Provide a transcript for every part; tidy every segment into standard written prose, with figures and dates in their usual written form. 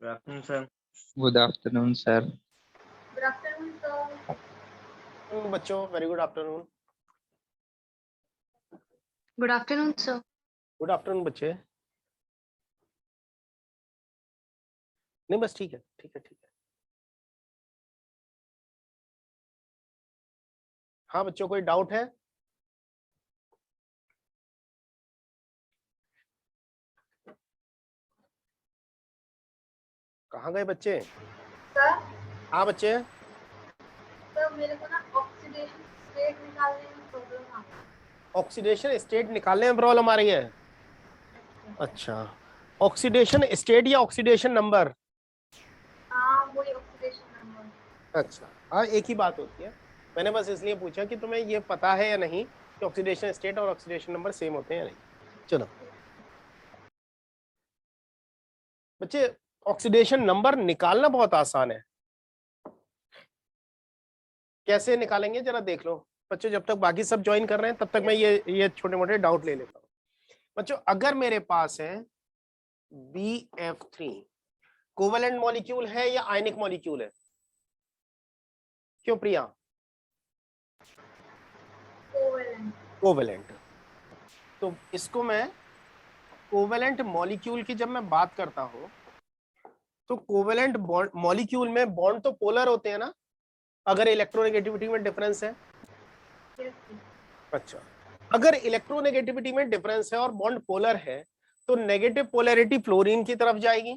Good afternoon, sir. Good afternoon, sir. Good afternoon, sir. बच्चों very good afternoon. Good afternoon, sir. Good afternoon बच्चे. नहीं बस ठीक है ठीक है ठीक है. हाँ बच्चों कोई डाउट है? कहाँ गए बच्चे? सर हाँ बच्चे. सर मेरे को ना ऑक्सीडेशन स्टेट निकालने में प्रॉब्लम आ रही है. ऑक्सीडेशन स्टेट निकालने में प्रॉब्लम आ रही है. अच्छा ऑक्सीडेशन स्टेट या ऑक्सीडेशन नंबर? हाँ वही ऑक्सीडेशन नंबर. अच्छा हाँ एक ही बात होती है. मैंने बस इसलिए पूछा कि तुम्हें ये पता है या नहीं कि ऑक्सीडेशन स्टेट और ऑक्सीडेशन नंबर सेम होते हैं या नहीं. चलो बच्चे ऑक्सीडेशन नंबर निकालना बहुत आसान है. कैसे निकालेंगे जरा देख लो बच्चों. जब तक बाकी सब ज्वाइन कर रहे हैं तब तक मैं ये छोटे मोटे डाउट ले लेता हूँ. बच्चों अगर मेरे पास है BF3 कोवेलेंट मॉलिक्यूल है या आयनिक मॉलिक्यूल है? क्यों प्रिया? कोवेलेंट. कोवेलेंट. तो इसको मैं कोवेलेंट मॉलिक्यूल की जब मैं बात करता हूं तो कोवेलेंट मॉलिक्यूल में बॉन्ड तो पोलर होते हैं ना अगर इलेक्ट्रोनेगेटिविटी में डिफरेंस है. अच्छा अगर इलेक्ट्रोनेगेटिविटी में डिफरेंस है और बॉन्ड पोलर है तो नेगेटिव पोलैरिटी फ्लोरीन की तरफ जाएगी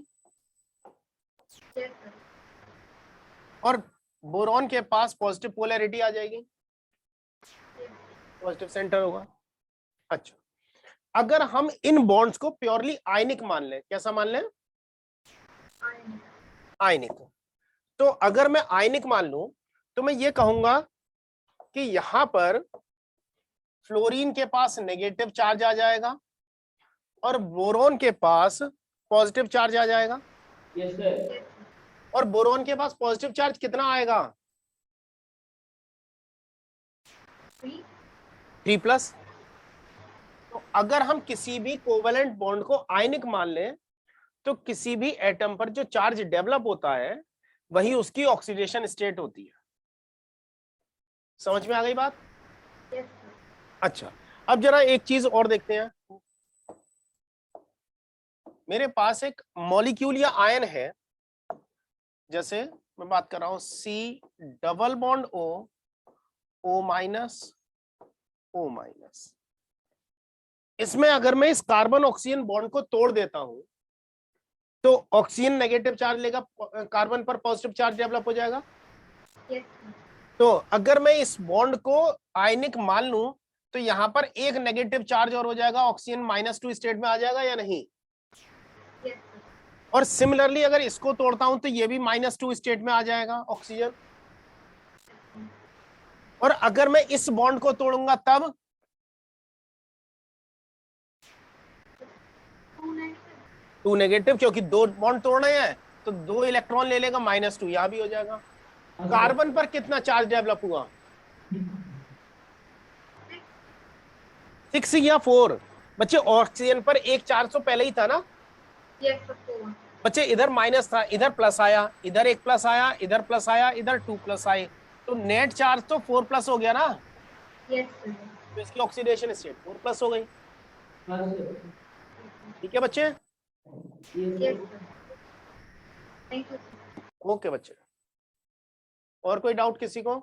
और बोरॉन के पास पॉजिटिव पोलैरिटी आ जाएगी. पॉजिटिव सेंटर होगा. अच्छा अगर हम इन बॉन्ड्स को प्योरली आयनिक मान लें, कैसा मान लें? आयनिक. तो अगर मैं आयनिक मान लूं तो मैं ये कहूंगा कि यहां पर फ्लोरीन के पास नेगेटिव चार्ज आ जाएगा और बोरॉन के पास पॉजिटिव चार्ज आ जाएगा. Yes, sir. और बोरॉन के पास पॉजिटिव चार्ज कितना आएगा? 3+. तो अगर हम किसी भी कोवेलेंट बॉन्ड को आयनिक मान लें तो किसी भी एटम पर जो चार्ज डेवलप होता है वही उसकी ऑक्सीडेशन स्टेट होती है. समझ में आ गई बात? अच्छा अब जरा एक चीज और देखते हैं. मेरे पास एक मॉलिक्यूल या आयन है, जैसे मैं बात कर रहा हूं C double bond O, O-, O-. इसमें अगर मैं इस कार्बन ऑक्सीजन बॉन्ड को तोड़ देता हूं तो ऑक्सीजन नेगेटिव चार्ज लेगा, कार्बन पर पॉजिटिव चार्ज डेवलप हो जाएगा. तो अगर मैं इस बॉन्ड को आयनिक मान लूं तो यहां पर एक नेगेटिव चार्ज और हो जाएगा, ऑक्सीजन -2 स्टेट में आ जाएगा या नहीं? और सिमिलरली अगर इसको तोड़ता हूं तो ये भी -2 स्टेट में आ जाएगा ऑक्सीजन. और अगर मैं इस बॉन्ड को तोड़ूंगा तब 2 नेगेटिव, क्योंकि 2 बॉन्ड तोड़ना है तो 2 इलेक्ट्रॉन ले लेगा, -2 यहां भी हो जाएगा. कार्बन पर कितना चार्ज डेवलप हुआ? 6 या 4? बच्चे ऑक्सीजन पर एक चार्ज तो पहले ही था ना. बच्चे इधर माइनस था, इधर प्लस आया, इधर एक प्लस आया, इधर प्लस आया, इधर 2 प्लस आए, तो नेट चार्ज तो 4+ हो गया ना. तो इसकी ऑक्सीडेशन स्टेट 4+ हो गई. ठीक है बच्चे? ओके बच्चे. और कोई डाउट किसी को?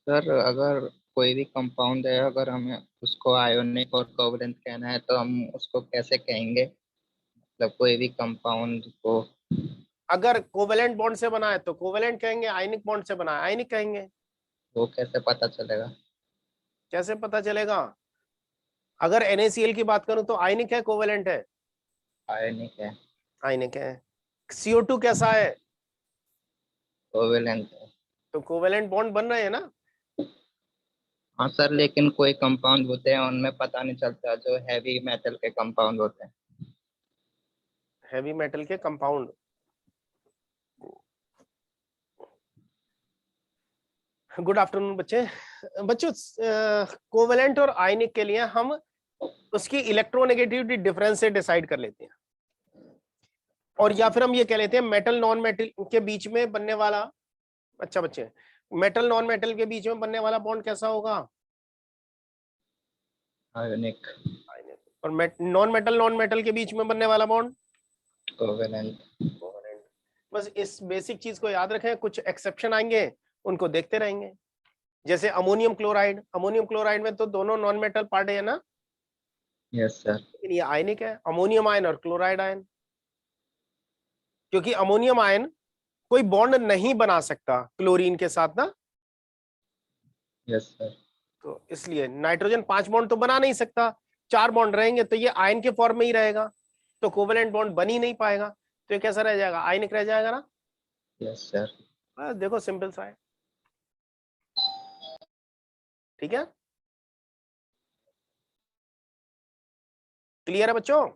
सर अगर कोई भी कंपाउंड है, अगर हमें उसको आयोनिक और कोवलेंट कहना है तो हम उसको कैसे कहेंगे? मतलब कोई भी कंपाउंड को अगर कोवेलेंट बॉन्ड से बना है तो कोवेलेंट कहेंगे, आयनिक बॉन्ड से बना है आयनिक कहेंगे. वो कैसे पता चलेगा? कैसे पता चलेगा? अगर NaCl की बात करूं तो आयनिक है कोवेलेंट है? आयोनिक है. आयनिक है. CO2 कैसा है? कोवलेंट है. तो कोवेलेंट बॉन्ड बन रहे हैं ना. हाँ सर, लेकिन कोई कंपाउंड होते हैं उनमें पता नहीं चलता, जो हैवी मेटल के कंपाउंड होते हैं. हैवी मेटल के कंपाउंड. गुड आफ्टरनून बच्चे. बच्चों कोवेलेंट और आयनिक के लिए हम उसकी इलेक्ट्रोनेगेटिविटी डिफरेंस से डिसाइड कर लेते हैं। और या फिर हम ये कह लेते हैं मेटल नॉन मेटल के बीच में बनने वाला, अच्छा बच्चे, मेटल नॉन मेटल के बीच में बनने वाला बॉन्ड कैसा होगा? आयोनिक। और नॉन मेटल के बीच में बनने वाला बॉन्ड कोवेलेंट। बस इस बेसिक चीज को याद रखें, कुछ एक्सेप्शन आएंगे उनको देखते रहेंगे। जैसे अमोनियम क्लोराइड में तो दोनों नॉन मेटल पार्ट है ना? Yes sir. लेकिन ये आयनिक है, अमोनियम आयन और क्लोराइड आयन। क्योंकि अमोनियम आयन कोई बॉन्ड नहीं बना सकता क्लोरीन के साथ ना। Yes sir. तो इसलिए नाइट्रोजन 5 बॉन्ड तो बना नहीं सकता, 4 बॉन्ड रहेंगे तो ये आयन के फॉर्म में ही रहेगा, तो कोवेलेंट बॉन्ड बन ही नहीं पाएगा, तो ये कैसा रह जाएगा? आयनिक रह जाएगा ना। Yes sir. बस देखो सिंपल सा है, ठीक है, क्लियर है बच्चों?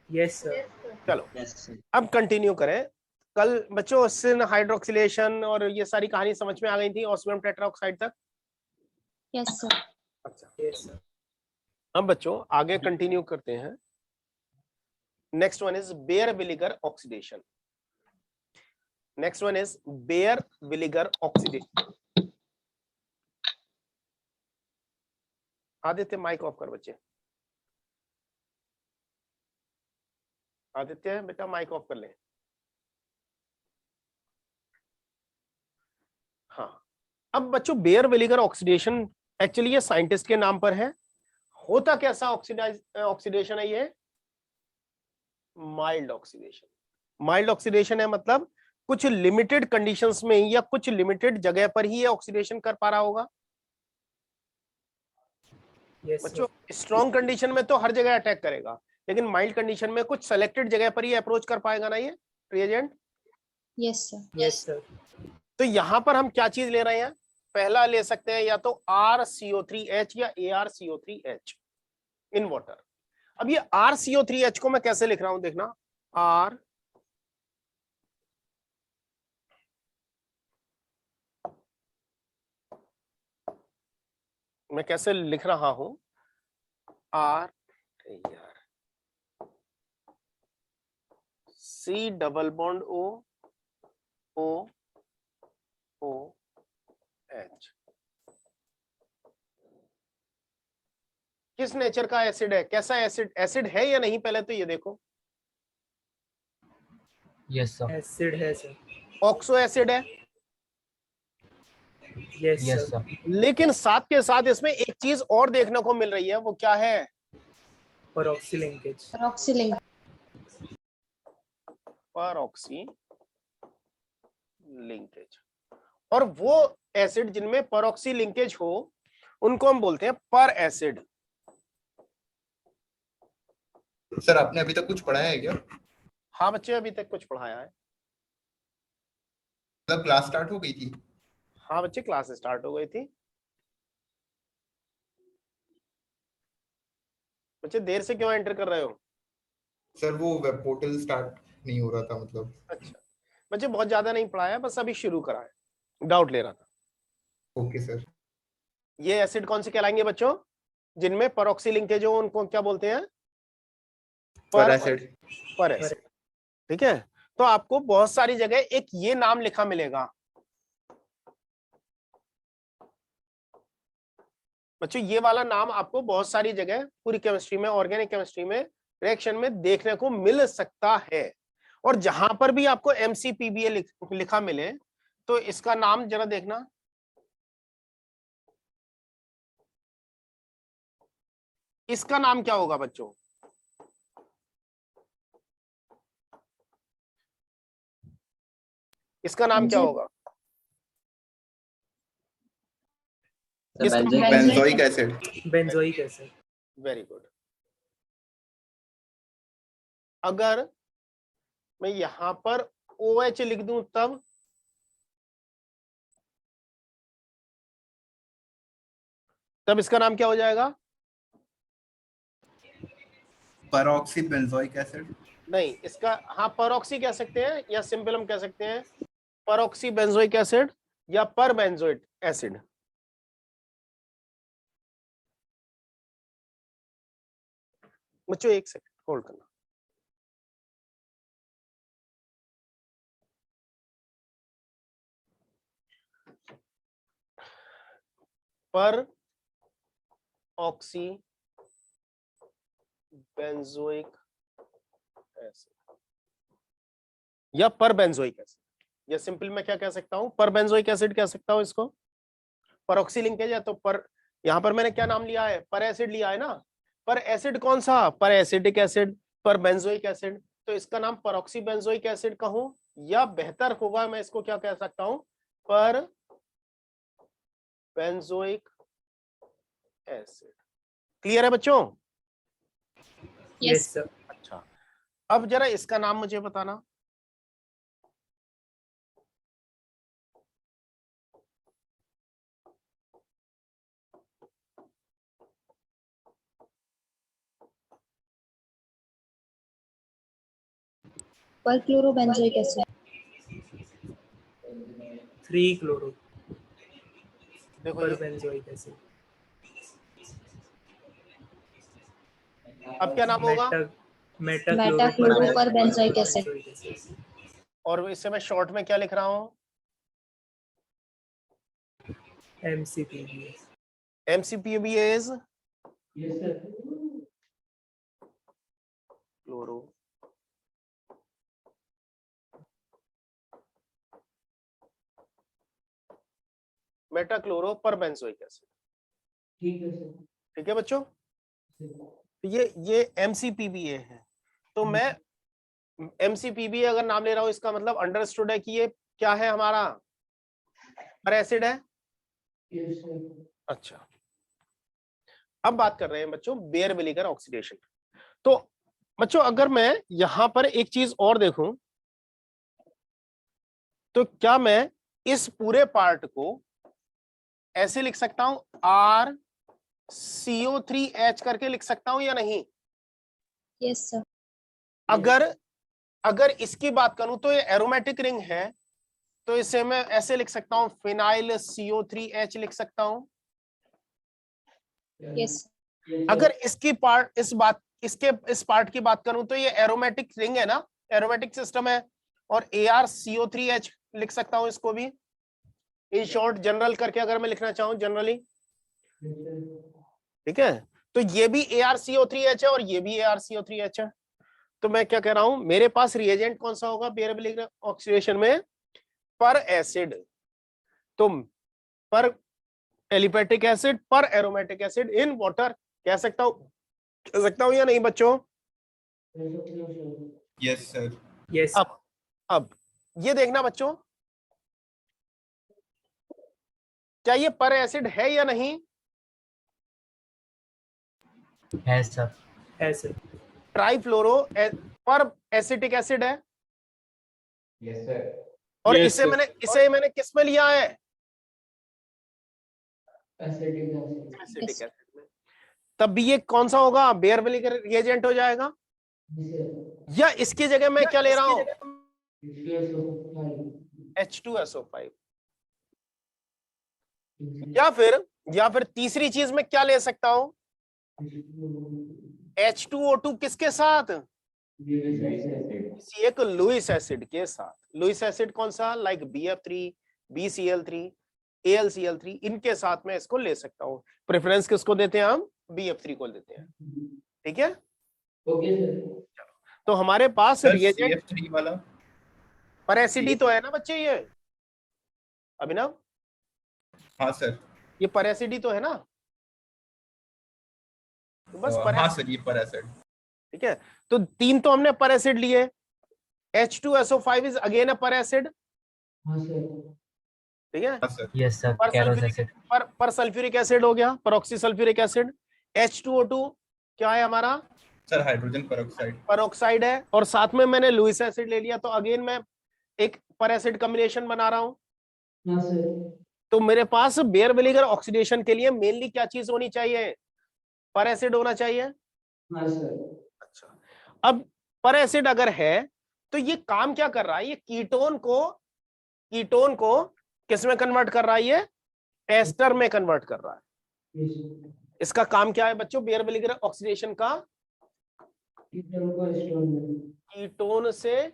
Yes sir. Yes, sir. चलो यस सर। अब कंटिन्यू करें। कल बच्चों सिन हाइड्रोक्सिलेशन और ये सारी कहानी समझ में आ गई थी, ऑस्मियम टेट्राऑक्साइड तक? Yes sir. अच्छा, यस सर। अब बच्चों आगे कंटिन्यू करते हैं। नेक्स्ट वन इज बेयर विनेगर oxidation. Next one is Baeyer विनेगर ऑक्सीडेशन। आदित्य माइक ऑफ कर बच्चे, आदित्य बेटा माइक ऑफ कर ले। हाँ, अब बच्चों बेयर विनेगर ऑक्सीडेशन एक्चुअली ये साइंटिस्ट के नाम पर है। होता कैसा ऑक्सीडेशन है ये? Mild oxidation. माइल्ड ऑक्सीडेशन है मतलब कुछ लिमिटेड कंडीशंस में या कुछ लिमिटेड जगह पर ही ये ऑक्सीडेशन कर पा रहा होगा। यस बच्चों स्ट्रॉन्ग कंडीशन में तो हर जगह अटैक करेगा, लेकिन माइल्ड कंडीशन में कुछ सेलेक्टेड जगह पर ही अप्रोच कर पाएगा ना ये reagent. Yes sir. Yes sir. तो यहां पर हम क्या चीज ले रहे हैं? पहला ले सकते हैं या तो RCO3H या ArCO3H इन वाटर। अब ये RCO3H को मैं कैसे लिख रहा हूं देखना, R मैं कैसे लिख रहा हूं, R यार C double bond O H। किस नेचर का एसिड है? कैसा एसिड? एसिड है या नहीं पहले तो ये देखो। Yes sir. एसिड है सर। ऑक्सो एसिड है, यस यस सर। सर। लेकिन साथ के साथ इसमें एक चीज और देखने को मिल रही है, वो क्या है? परऑक्सी लिंकेज। परऑक्सी लिंक। परऑक्सी लिंकेज। और वो एसिड जिनमें परऑक्सी लिंकेज हो उनको हम बोलते हैं पर एसिड। सर आपने अभी तक कुछ पढ़ाया है क्या? हाँ बच्चे अभी तक कुछ पढ़ाया है। मतलब क्लास स्टार्ट हो गई थी? हाँ बच्चे क्लास स्टार्ट हो गई थी। बच्चे देर से क्यों एंटर कर रहे हो? सर वो वेब पोर्टल स्टार्ट नहीं हो रहा था मतलब। अच्छा बच्चे बहुत ज्यादा नहीं पढ़ाया, बस अभी शुरू करा है, डाउट ले रहा था। Okay sir. ये एसिड कौन से कहलाएंगे बच्चों? जिनमें परऑक्सी लिंकेज हो उनको क्या बोलते हैं? पर एसिड। पर एसिड। ठीक है, तो आपको बहुत सारी जगह एक ये नाम लिखा मिलेगा बच्चों, ये वाला नाम आपको बहुत सारी जगह पूरी केमिस्ट्री में, ऑर्गेनिक केमिस्ट्री में, रिएक्शन में देखने को मिल सकता है। और जहां पर भी आपको MCPBA लिखा मिले तो इसका नाम जरा देखना, इसका नाम क्या होगा बच्चों? इसका नाम क्या होगा? Benzoic acid. Benzoic acid. Very good. अगर मैं यहां पर OH लिख दूं तब इसका नाम क्या हो जाएगा? परऑक्सी बेंजोइक एसिड। नहीं, इसका हाँ परऑक्सी कह सकते हैं या सिंपल हम कह सकते हैं परऑक्सी बेंजोइक एसिड या पर बेंजोइक एसिड। बच्चों एक सेकंड होल्ड करना। पर ऑक्सी बेंजोइक एसिड या पर बेंजोइक एसिड, या सिंपल मैं क्या कह सकता हूं, पर बेंजोइक एसिड कह सकता हूं इसको, पर ऑक्सी लिंकेज है तो पर, यहां पर मैंने क्या नाम लिया है, पर एसिड लिया है ना। पर एसिड कौन सा, पर एसिडिक एसिड, पर बेंजोइक एसिड, तो इसका नाम परऑक्सी बेंजोइक एसिड कहूं, या बेहतर होगा मैं इसको क्या कह सकता हूं, पर बेंजोइक एसिड। क्लियर है बच्चों? Yes sir. अच्छा, अब जरा इसका नाम मुझे बताना। पर क्लोरोबेंजोइक एसिड। 3 क्लोरो देखो पर ये, बेंजोइक एसिड। अब क्या नाम होगा, मेटा मेटा क्लोरो पर बेंजोइक एसिड। और इससे मैं शॉर्ट में क्या लिख रहा हूं, MCPBA। MCPBAs chloro Meta chloro पर बेंजोइक एसिड। ठीक है बच्चों, तो ये MCPBA है। तो मैं MCPBA अगर नाम ले रहा हूं, इसका मतलब अंडरस्टूड है कि ये क्या है, हमारा पर एसिड है। अच्छा, अब बात कर रहे हैं बच्चों बेयर विनेगर ऑक्सीडेशन। तो बच्चों अगर मैं यहां पर एक चीज और देखूं, तो क्या मैं इस पूरे पार्ट को ऐसे लिख सकता हूं, RCO3H करके लिख सकता हूं या नहीं? Yes sir. अगर इसकी बात करूं तो ये एरोमेटिक रिंग है, तो इसे मैं ऐसे लिख सकता हूं, फिनाइल CO3H लिख सकता हूं। यस। अगर इसकी पार्ट इस पार्ट की बात करूं तो ये एरोमेटिक रिंग है ना, एरोमेटिक सिस्टम है, और ArCO3H लिख सकता हूं इसको भी। इन शॉर्ट जनरल करके अगर मैं लिखना चाहूं जनरली, ठीक है, तो ये भी ArCO3H है और ये भी ArCO3H है। तो मैं क्या कह रहा हूं, मेरे पास रिएजेंट कौन सा होगा बेयर विनेगर ऑक्सीडेशन में, पर एसिड। तो पर एलिफेटिक एसिड, पर एरोमेटिक एसिड इन वाटर कह सकता हूं या नहीं बच्चों? Yes sir. यस। अब ये देखना बच्चों, क्या ये पर एसिड है या नहीं? है सर। है सर। ट्राइफ्लोरो पर एसिटिक एसिड है, यस सर। और Yes, इसे sir. मैंने किस में लिया है, एसिडिक एसिटिक एसिड में। तब भी ये कौन सा होगा, बेयर विनेगर रिएजेंट हो जाएगा, या इसकी जगह मैं क्या ले रहा हूं, H2SO5, या फिर तीसरी चीज में क्या ले सकता हूं, H2O2 किसके साथ, किसी एक लुईस एसिड के साथ। लुईस एसिड कौन सा, लाइक BF3, BCl3, AlCl3, इनके साथ में इसको ले सकता हूं। प्रेफरेंस किसको देते हैं हम, BF3 को देते हैं। ठीक है, ओके सर। तो हमारे पास सर रिएजेंट CF3 वाला पर एसिडी तो है ना बच्चे, ये अभिनव, हाँ सर। ये पर एसिडी तो है ना, तो बस पर हाँ सर, ये पर एसिड। ठीक है, तो 3 तो हमने पर एसिड लिए। H2SO5 इज अगेन अ पर एसिड, हाँ सर। ठीक है, हाँ सर। Yes sir. पर कैरोस सल्फ्यूरिक एसिड। पर सल्फ्यूरिक एसिड हो गया, परऑक्सी सल्फ्यूरिक एसिड। H2O2 क्या है हमारा, सर हाइड्रोजन पेरोक्साइड। पेरोक्साइड है, और साथ में मैंने लुईस एसिड ले लिया, तो अगेन मैं एक पर एसिड कॉम्बिनेशन बना रहा हूं। हाँ सर। तो मेरे पास बेयर विनेगर ऑक्सीडेशन के लिए मेनली क्या चीज होनी चाहिए, पर एसिड होना चाहिए। हाँ सर। अच्छा, अब पर एसिड अगर है तो ये काम क्या कर रहा है, ये कीटोन को किस में कन्वर्ट कर रहा है, ये एस्टर में कन्वर्ट कर रहा है। इसका काम क्या है बच्चों, बेयर विनेगर ऑक्सीडेशन का कीटोन को स्टोन में। कीटोन से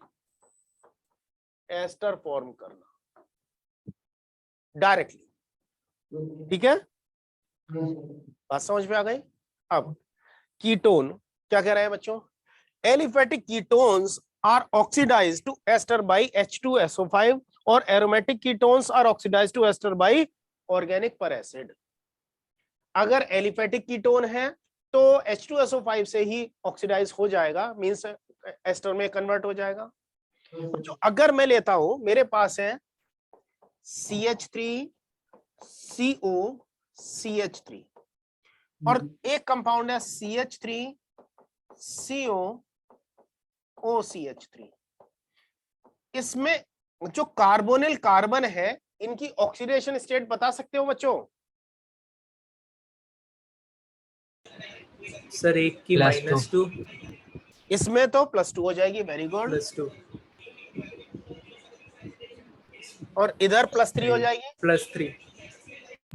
एस्टर फॉर्म करना डायरेक्टली, ओके। ठीक है, हाँ सर। बात समझ में आ गई। अब कीटोन क्या कह रहे हैं बच्चों, aliphatic ketones are oxidized to ester by H2SO5 और aromatic ketones are oxidized to ester by organic per acid. अगर एलिफेटिक कीटोन है तो H2SO5 से ही ऑक्सीडाइज हो जाएगा, मींस एस्टर में कन्वर्ट हो जाएगा। जो अगर मैं लेता हूं, मेरे पास है CH3CO CH3 और एक कंपाउंड है CH3CO OCH3। इसमें जो कार्बोनिल कार्बन है, इनकी ऑक्सीडेशन स्टेट बता सकते हो बच्चों? सर एक की -2 इसमें तो +2 हो जाएगी, वेरी गुड। +2 और इधर +3 हो जाएगी, +3।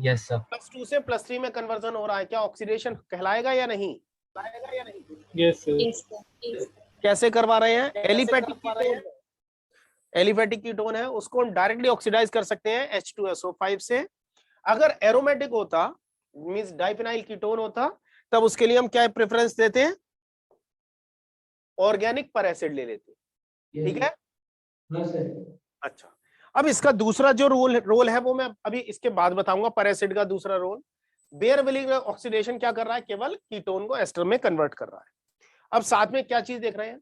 Yes sir. +2 से +3 में कन्वर्जन हो रहा है, क्या ऑक्सीडेशन कहलाएगा या नहीं? Yes sir. Yes, sir. कैसे करवा रहे हैं? एलिफेटिक कीटोन है, उसको हम डायरेक्टली ऑक्सीडाइज कर सकते हैं H2SO5 से। अगर एरोमेटिक होता, मींस डाइफिनाइल कीटोन होता, तब उसके लिए हम क्या प्रेफरेंस देते हैं? ऑर्गेनिक पर एसिड ले लेते, ठीक है। हाँ सर। अच्छा, अब इसका दूसरा जो रोल है वो मैं अभी इसके बाद बताऊंगा, पर एसिड का दूसरा रोल। बेयरविलिंग ऑक्सीडेशन क्या कर रहा है? केवल कीटोन को एस्टर में कन्वर्ट कर रहा है। अब साथ में क्या चीज देख रहे हैं?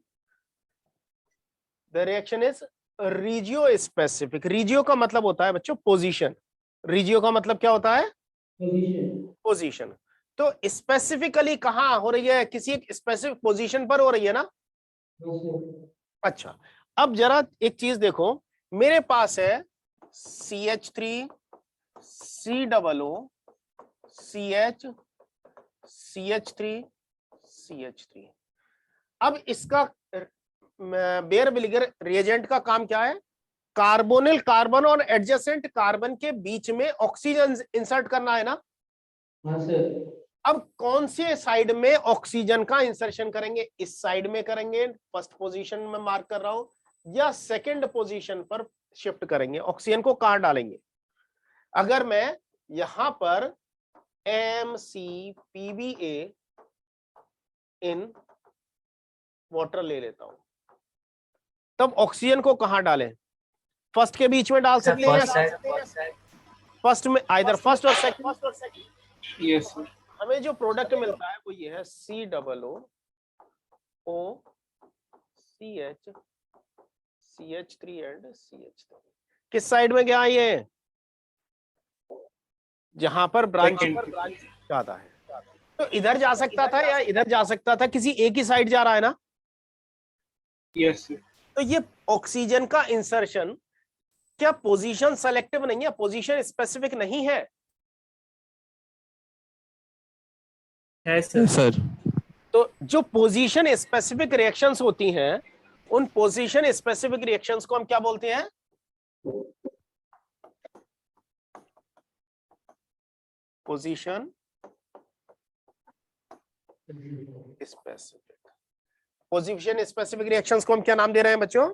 The reaction is regio specific. Regio का मतलब होता है बच्चों पोजीशन। रीजियो का मतलब क्या होता है? पोजीशन। तो स्पेसिफिकली कहां हो रही है? किसी एक स्पेसिफिक पोजीशन पर हो रही है ना। अच्छा, अब जरा एक चीज देखो, मेरे पास है CH3 COO CH CH3 CH3। अब इसका बेयरविलिगर रिएजेंट का काम क्या है? कार्बोनिल कार्बन और एडजेसेंट कार्बन के बीच में ऑक्सीजन इंसर्ट करना है ना। हाँ सर। अब कौन से साइड में ऑक्सीजन का इंसर्शन करेंगे? इस साइड में करेंगे, फर्स्ट पोजीशन में मार्क कर रहा हूं, या सेकंड पोजीशन पर शिफ्ट करेंगे? ऑक्सीजन को कहां डालेंगे? अगर मैं यहां पर MCPBA इन वाटर ले लेता हूं, तब ऑक्सीजन को कहां डालें? फर्स्ट के बीच में डाल सकते हैं, फर्स्ट में, आइदर फर्स्ट और सेकंड। Yes sir. हमें जो प्रोडक्ट मिलता है वो ये है COO CH CH3 and CH3। किस साइड में गया ये? जहां पर ब्रांच जाता है। तो इधर जा सकता था या इधर जा सकता था, किसी एक ही साइड जा रहा है ना। Yes sir. तो ये ऑक्सीजन का इंसर्शन क्या पोजीशन सेलेक्टिव नहीं है, पोजीशन स्पेसिफिक नहीं है? है सर। तो जो पोजीशन स्पेसिफिक रिएक्शंस होती हैं, उन पोजीशन स्पेसिफिक रिएक्शंस को हम क्या बोलते हैं? Position specific. Position specific reactions को हम क्या नाम दे रहे हैं बच्चों?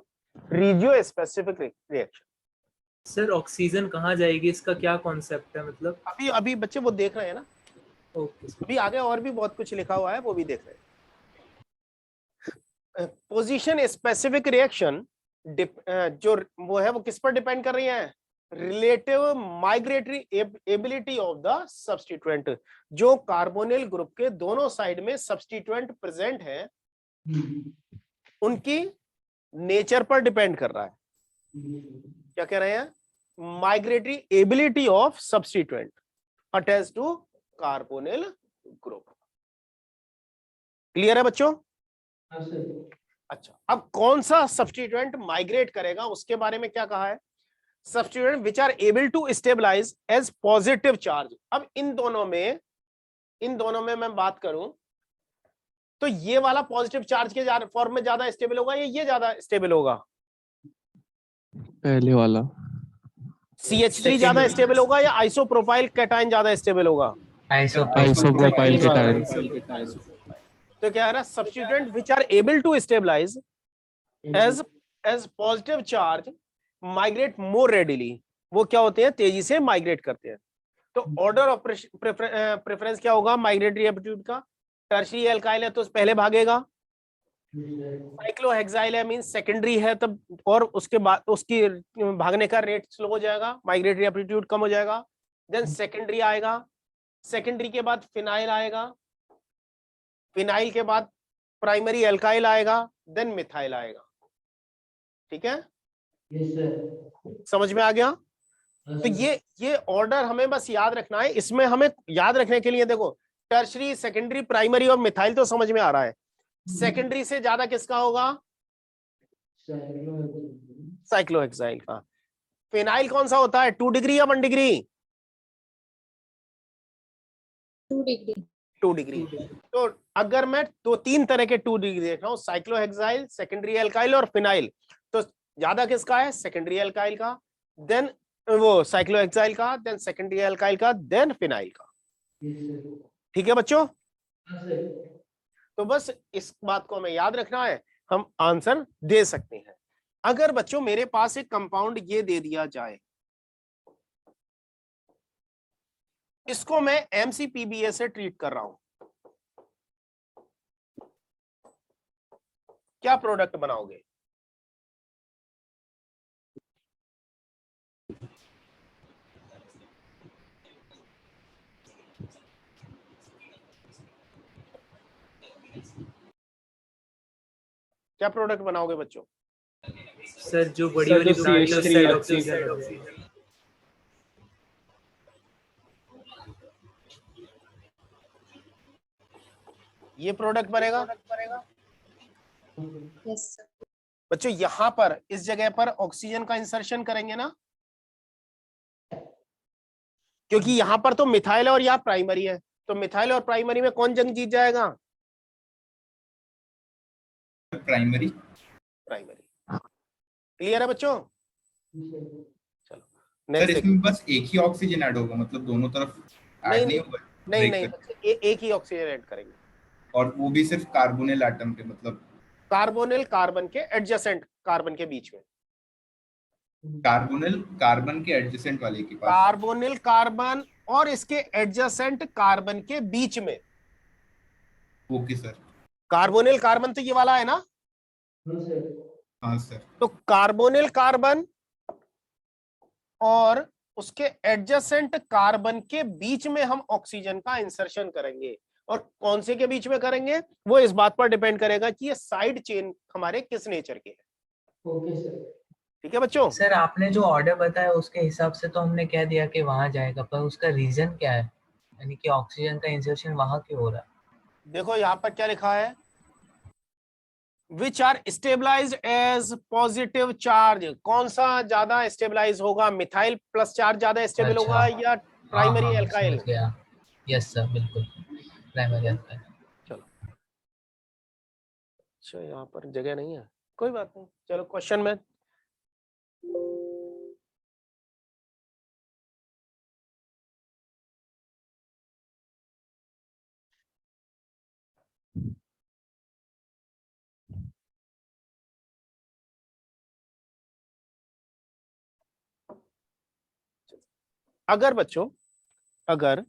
Regio specific reaction. Sir oxygen कहाँ जाएगी, इसका क्या कॉन्सेप्ट है? मतलब अभी बच्चे वो देख रहे हैं ना। Okay sir. अभी आगे और भी बहुत कुछ लिखा हुआ है, वो भी देख रहे हैं। पोजीशन स्पेसिफिक रिएक्शन जो वो है वो किस पर डिपेंड कर रही है? Relative migratory ability of the substituent. जो कार्बोनिल ग्रुप के दोनों साइड में सब्स्टिट्यूएंट प्रेजेंट है, उनकी नेचर पर डिपेंड कर रहा है। क्या कह रहे हैं? Migratory ability of substituent attached to carbonyl group. Clear है बच्चों? अच्छा, अब कौन सा सब्स्टिट्यूएंट माइग्रेट करेगा उसके बारे में क्या कहा है? Substituent which are able to stabilize as positive charge. अब इन दोनों में मैं बात करूं तो ये वाला पॉजिटिव चार्ज के फॉर्म में ज्यादा स्टेबल होगा या ये ज्यादा स्टेबल होगा? पहले वाला। CH3 ज्यादा स्टेबल होगा या आइसोप्रोपाइल कैटायन ज्यादा स्टेबल होगा? Isopropyl cation. तो क्या है ना, substituent which are able to stabilize as positive charge migrate more readily, वो क्या होते हैं, तेजी से माइग्रेट करते हैं। तो ऑर्डर ऑफ प्रेफरेंस क्या होगा माइग्रेटरी एप्टीट्यूड का, टर्शियरी एल्काइल है तो पहले भागेगा, साइक्लोहेक्साइल है मीन सेकेंडरी है तब, और उसके बाद उसकी भागने का रेट स्लो हो जाएगा, माइग्रेटरी एप्टीट्यूड कम हो जाएगा। देन सेकेंडरी आएगा, सेकेंडरी के बाद फिनाइल आएगा, फिनाइल के बाद प्राइमरी एल्काइल आएगा, देन मिथाइल आएगा। ठीक है, समझ में आ गया? तो ये ऑर्डर हमें बस याद रखना है। इसमें हमें याद रखने के लिए देखो, टर्शरी, सेकेंडरी, प्राइमरी और मिथाइल तो समझ में आ रहा है। सेकेंडरी से ज्यादा किसका होगा, साइक्लोहेक्साइल का। फिनाइल कौन सा होता है, 2 डिग्री या 1 डिग्री? 2 डिग्री। 2 डिग्री। तो अगर मैं 3 तरह के 2 डिग्री देख रहा हूं, साइक्लोहेक्साइल, सेकेंडरी एल्काइल और फिनाइल, तो ज्यादा किसका है, सेकेंडरी एल्काइल का, देन वो साइक्लोहेक्साइल का, देन सेकेंडरी एल्काइल का, देन फिनाइल का। ठीक है बच्चों? तो बस इस बात को हमें याद रखना है, हम आंसर दे सकते हैं। अगर बच्चों मेरे पास एक कंपाउंड ये दे दिया जाए, इसको मैं MCPBA से ट्रीट कर रहा हूं, क्या प्रोडक्ट बनाओगे? क्या प्रोडक्ट बनाओगे बच्चों? सर जो बड़ी वाली प्लांट है उससे ऑक्सीजन। ये प्रोडक्ट बनेगा यस सर। बच्चों। यहां पर इस जगह पर ऑक्सीजन का इंसर्शन करेंगे ना, क्योंकि यहां पर तो मिथाइल है और यहाँ प्राइमरी है, तो मिथाइल और प्राइमरी में कौन जंग जीत जाएगा? प्राइमरी। प्राइमरी। क्लियर है बच्चों? चलो सर नेक्स्ट। इसमें बस एक ही ऑक्सीजन ऐड होगा, मतलब दोनों तरफ ऐड नहीं होगा? नहीं एक ही ऑक्सीजन ऐड करेंगे, और वो भी सिर्फ कार्बोनिल एटम के, मतलब कार्बोनिल कार्बन के एडजेसेंट कार्बन के बीच में, कार्बोनिल कार्बन के एडजेसेंट वाले के पास। कार्बोनिल कार्बन और इसके एडजेसेंट कार्बन के बीच में। Okay sir. कार्बोनिल कार्बन तो ये वाला है ना? हाँ सर। तो कार्बोनिल कार्बन और उसके एडजेसेंट कार्बन के बीच में हम ऑक्सीजन का इंसर्शन करेंगे, और कौन से के बीच में करेंगे वो इस बात पर डिपेंड करेगा कि ये साइड चेन हमारे किस नेचर के है। Okay sir. ठीक है बच्चों? सर आपने जो ऑर्डर बताया उसके हिसाब से तो हमने कह दिया कि वहां जाएगा, पर उसका रीजन क्या है, यानी कि ऑक्सीजन का इंसर्शन वहां क्यों हो रहा है? देखो यहाँ पर क्या लिखा है, which are stabilized as positive charge. कौन सा ज्यादा स्टेबलाइज होगा, मिथाइल प्लस चार्ज ज्यादा स्टेबल होगा या प्राइमरी एल्काइल? यस सर, बिल्कुल प्राइमरी एल्काइल। चलो अच्छा, यहाँ पर जगह नहीं है, कोई बात नहीं, चलो क्वेश्चन में। अगर बच्चों, अगर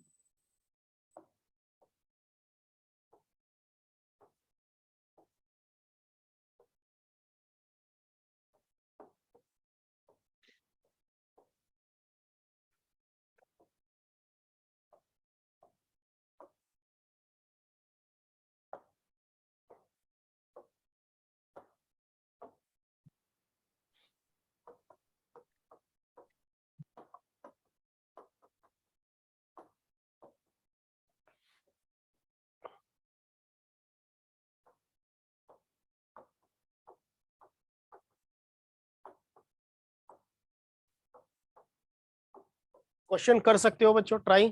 क्वेश्चन कर सकते हो बच्चों, ट्राई।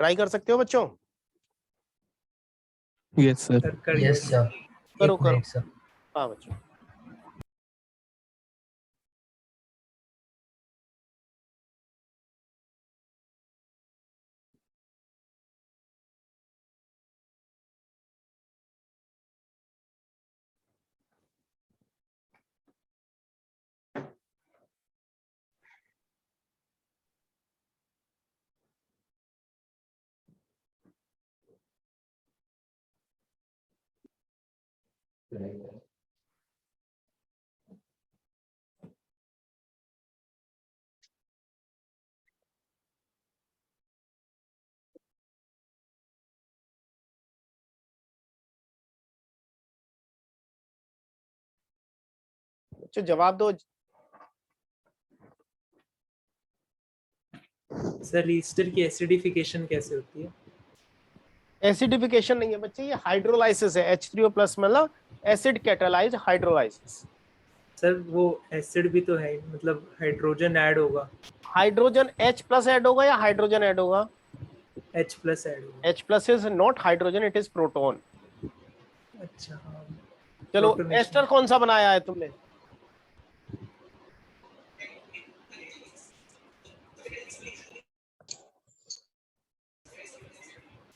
ट्राई कर सकते हो बच्चों? Yes sir. Yes sir. करो करो। सर हाँ बच्चों। बच्चों जवाब दो। सर ईस्टर की एसिडिफिकेशन कैसे होती है? एसिडिफिकेशन नहीं है बच्चे, ये हाइड्रोलाइसिस है। H3O+ मतलब एसिड कैटालाइज हाइड्रोलाइसिस। सर वो एसिड भी तो है, मतलब हाइड्रोजन ऐड होगा। हाइड्रोजन H+ ऐड होगा या हाइड्रोजन ऐड होगा? H+ ऐड होगा। H+ is not hydrogen, it is proton. अच्छा हाँ। चलो प्रोटोनेशन। एस्टर कौन सा बनाया है तुमने?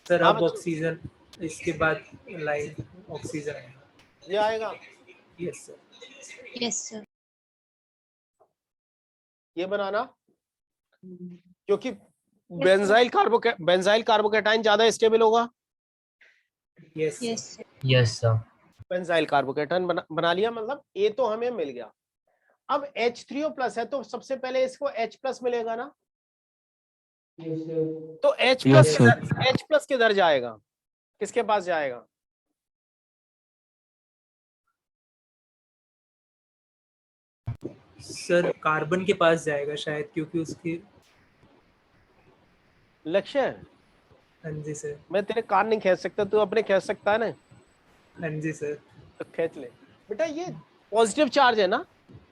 सर हाँ अब बच्चों, ऑक्सीजन, इसके बाद लाइन ऑक्सीजन आएगा। ये आएगा। Yes sir. Yes, sir. ये बनाना, क्योंकि बेंजाइल कार्बोकैटायन ज्यादा स्टेबल होगा। Yes Yes, sir. sir. Yes sir. Benzyl carbocation बना लिया, मतलब ए तो हमें मिल गया। अब H3O+ है तो सबसे पहले इसको H+ मिलेगा ना, तो H+ किधर जाएगा? किसके पास जाएगा? सर कार्बन के पास जाएगा शायद, क्योंकि उसकी। लक्ष्य, हाँ जी सर। मैं तेरे कान नहीं खींच सकता, तू अपने खींच सकता है ना, हाँ जी सर। तो खींच ले बेटा। ये पॉजिटिव चार्ज है ना,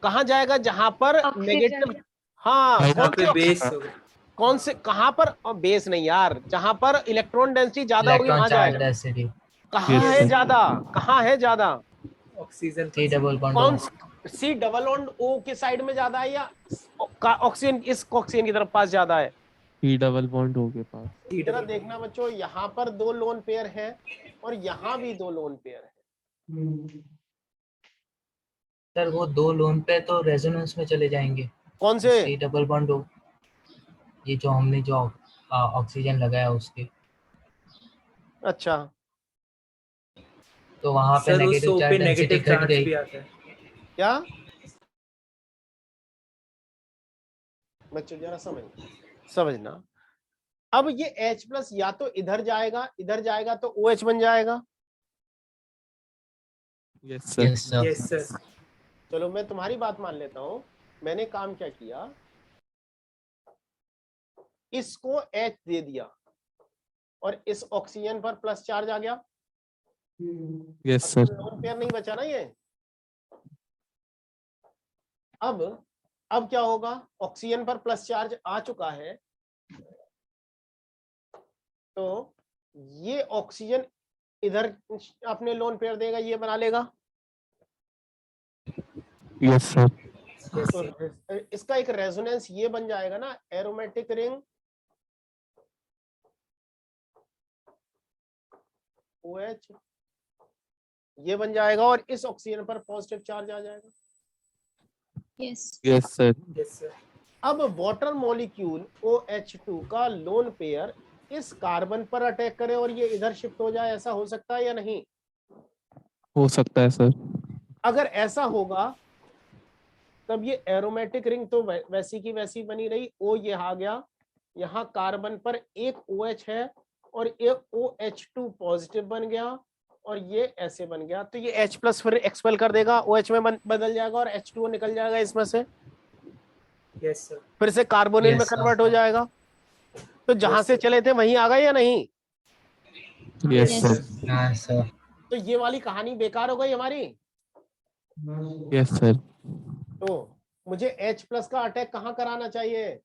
कहाँ जाएगा? जहां पर नेगेटिव। हाँ, जहाँ पे बेस होगा। कौन से, कहां पर? बेस नहीं यार, जहां पर इलेक्ट्रॉन डेंसिटी ज्यादा होगी इलेक्ट्रॉन वहां चार्ज जाएगा। एसिड। कहाँ है ज्यादा? कहाँ है ज्यादा? ऑक्सीजन C डबल बॉन्ड कौन? O। C double bond O के साइड में ज्यादा है या ऑक्सीजन, इस ऑक्सीजन की तरफ पास ज्यादा है? C डबल बॉन्ड O के पास। जरा देखना बच्चों, यहाँ पर 2 लोन पेयर है और यहाँ भी 2 लोन पेयर है। सर वो 2 लोन पे तो रेजोनेंस में चले जाएंगे। कौन से? C डबल बॉन्ड O, ये जो हमने जो ऑक्सीजन लगाया उसके, अच्छा, तो वहां पे सर उस नेगेटिव O चार्ज पे डेंसिटी नेगेटिव घट चार्ज गई। भी आता है। क्या बच्चों, जरा समझना। अब ये H+ या तो इधर जाएगा तो OH बन जाएगा। Yes sir. Yes sir. Yes sir. चलो मैं तुम्हारी बात मान लेता हूं। मैंने काम क्या किया, इसको H दे दिया और इस ऑक्सीजन पर प्लस चार्ज आ गया। यस अब सर। लोन पेयर नहीं बचा ना ये। अब क्या होगा? ऑक्सीजन पर प्लस चार्ज आ चुका है, तो ये ऑक्सीजन इधर अपने लोन पेयर देगा, ये बना लेगा। Yes sir. तो इसका एक रेजोनेंस ये बन जाएगा ना, एरोमेटिक रिंग OH, ये बन जाएगा और इस ऑक्सीजन पर पॉजिटिव चार्ज आ जाएगा। Yes. Yes sir. Yes sir. अब वाटर मॉलिक्यूल OH2 का लोन पेयर इस कार्बन पर अटैक करे और ये इधर शिफ्ट हो जाए, ऐसा हो सकता है या नहीं? हो सकता है सर। अगर ऐसा होगा तब ये एरोमेटिक रिंग तो वैसी की वैसी बनी रही। O ये आ गया, यहाँ कार्बन पर एक OH है और एक OH2 पॉजिटिव बन गया और ये ऐसे बन गया, तो ये H+ फिर एक्सपेल कर देगा, OH में बदल जाएगा और H2O निकल जाएगा इसमें से, यस सर। फिर से कार्बोनिल में Yes, sir. कन्वर्ट हो जाएगा। तो जहां से चले थे वहीं आ गए या नहीं? Yes Yes. सर। हाँ सर। तो ये वाली कहानी बेकार हो गई हमारी। Yes sir. तो मुझे H+ का अटैक कहाँ कराना चाहिए?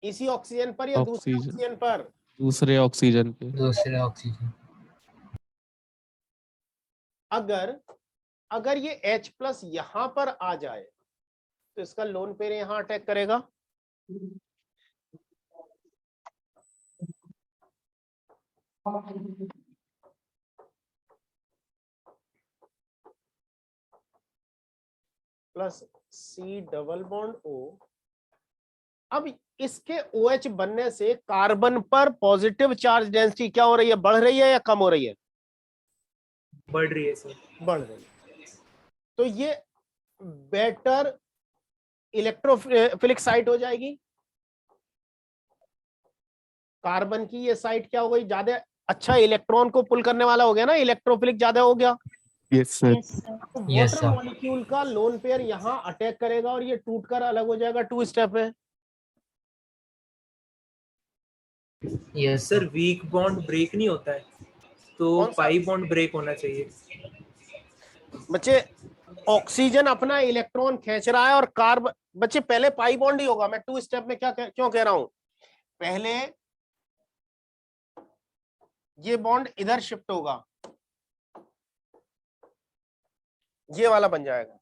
इसी ऑक्सीजन पर या दूसरे ऑक्सीजन, ऑक्सीजन पर? दूसरे ऑक्सीजन पे। दूसरे ऑक्सीजन। अगर ये H+ यहां पर आ जाए तो इसका लोन पेयर यहां अटैक करेगा। Plus C double bond O। अब इसके OH बनने से कार्बन पर पॉजिटिव चार्ज डेंसिटी क्या हो रही है? बढ़ रही है या कम हो रही है? बढ़ रही है सर। बढ़ रही है। तो ये बेटर इलेक्ट्रोफिलिक साइट हो जाएगी। कार्बन की ये साइट क्या हो गई, ज्यादा अच्छा इलेक्ट्रॉन को पुल करने वाला हो गया ना, इलेक्ट्रोफिलिक ज्यादा हो गया। Yes sir. Yes, sir. Yes, water sir. Molecule का लोन पेयर यहां अटैक करेगा और ये टूटकर अलग हो जाएगा 2 स्टेप में। Yes, sir sir. Weak bond break नहीं होता है, तो कौन सा? पाई बॉन्ड ब्रेक होना चाहिए। बच्चे ऑक्सीजन अपना इलेक्ट्रॉन खींच रहा है और कार्बन, बच्चे पहले पाई बॉन्ड ही होगा। मैं 2 स्टेप में क्यों कह रहा हूं, पहले ये बॉन्ड इधर शिफ्ट होगा, ये वाला बन जाएगा।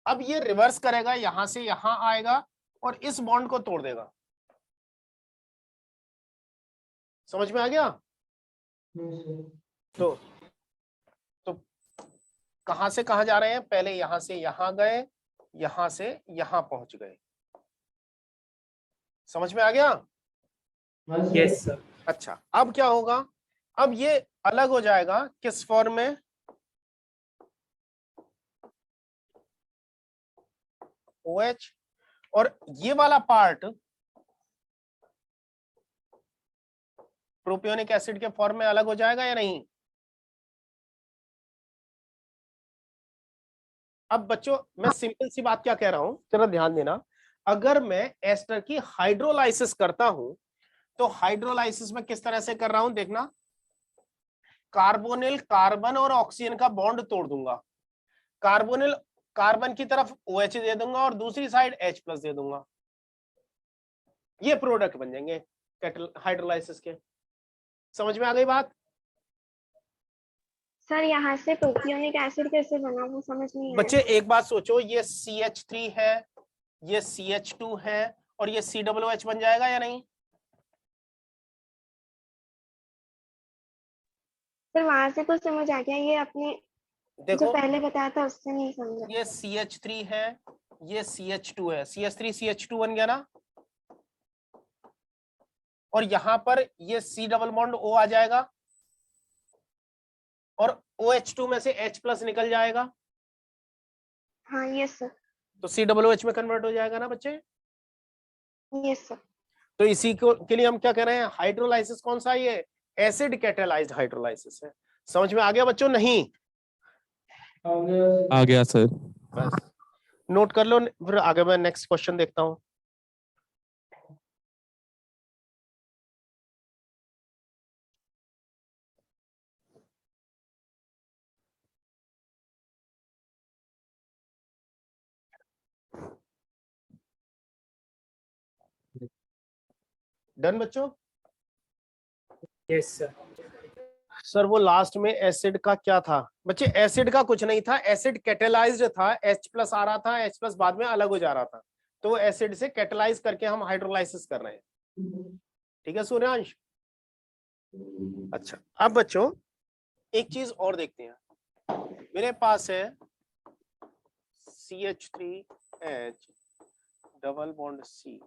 अब ये रिवर्स करेगा, यहां से यहां आएगा और इस बॉन्ड को तोड़ देगा। समझ में आ गया? तो कहां से कहां जा रहे हैं, पहले यहां से यहां गए, यहां से यहां पहुंच गए। समझ में आ गया? Yes sir. अच्छा, अब क्या होगा, अब ये अलग हो जाएगा किस फॉर्म में, OH, और ये वाला पार्ट प्रोपियोनिक एसिड के फॉर्म में अलग हो जाएगा या नहीं? अब बच्चों मैं सिंपल सी बात क्या कह रहा हूं, जरा ध्यान देना। अगर मैं एस्टर की हाइड्रोलाइसिस करता हूं तो हाइड्रोलाइसिस में किस तरह से कर रहा हूं देखना, कार्बोनिल कार्बन और ऑक्सीजन का बॉन्ड तोड़ दूंगा, कार्बोनिल कार्बन की तरफ OH दे दूंगा और दूसरी साइड H+ दे दूंगा, ये प्रोडक्ट बन जाएंगे हाइड्रोलाइसिस के। समझ में आ गई बात? सर यहाँ से प्रोपियोनिक एसिड कैसे बना वो समझ नहीं आया। बच्चे एक बात सोचो, ये CH3 है, ये CH2 है और ये COOH बन जाएगा या नहीं? सर वहां से तो समझ आ गया, ये अपने देखो जो पहले बताया था उससे नहीं समझा। ये CH3 है, ये CH2 है, CH3 CH2 बन गया ना, और यहां पर ये C डबल बॉन्ड O आ जाएगा और OH2 में से H+ निकल जाएगा, हाँ यस सर। तो COOH में कन्वर्ट हो जाएगा ना बच्चे। Yes sir. तो इसी को के लिए हम क्या कह रहे हैं, हाइड्रोलाइसिस कौन सा, ये एसिड कैटालाइज्ड हाइड्रोलाइसिस है। समझ में आ गया बच्चों? नहीं आ गया सर। बस नोट कर लो, फिर आगे मैं नेक्स्ट क्वेश्चन देखता हूं। डन बच्चों? Yes sir. सर वो लास्ट में एसिड का क्या था बच्चे, एसिड का कुछ नहीं था, एसिड कैटेलाइज्ड था, H+ आ रहा था, H+ बाद में अलग हो जा रहा था, तो वो एसिड से कैटेलाइज करके हम हाइड्रोलाइसिस कर रहे हैं। ठीक है सूर्यांश? अच्छा, अब बच्चों एक चीज और देखते हैं। मेरे पास है CH3H double bond C,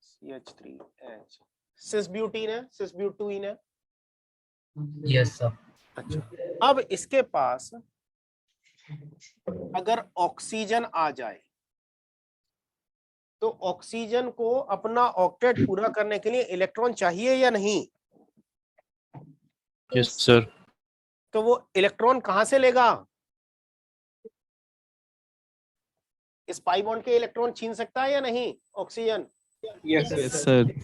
CH3H, सिस ब्यूटीन है, सिस ब्यूटीन है। Yes, sir. अच्छा, अब इसके पास अगर ऑक्सीजन आ जाए तो ऑक्सीजन को अपना ऑक्टेट पूरा करने के लिए इलेक्ट्रॉन चाहिए या नहीं? Yes sir. तो वो इलेक्ट्रॉन कहां से लेगा? इस पाई बॉन्ड के इलेक्ट्रॉन छीन सकता है या नहीं oxygen? Yes sir.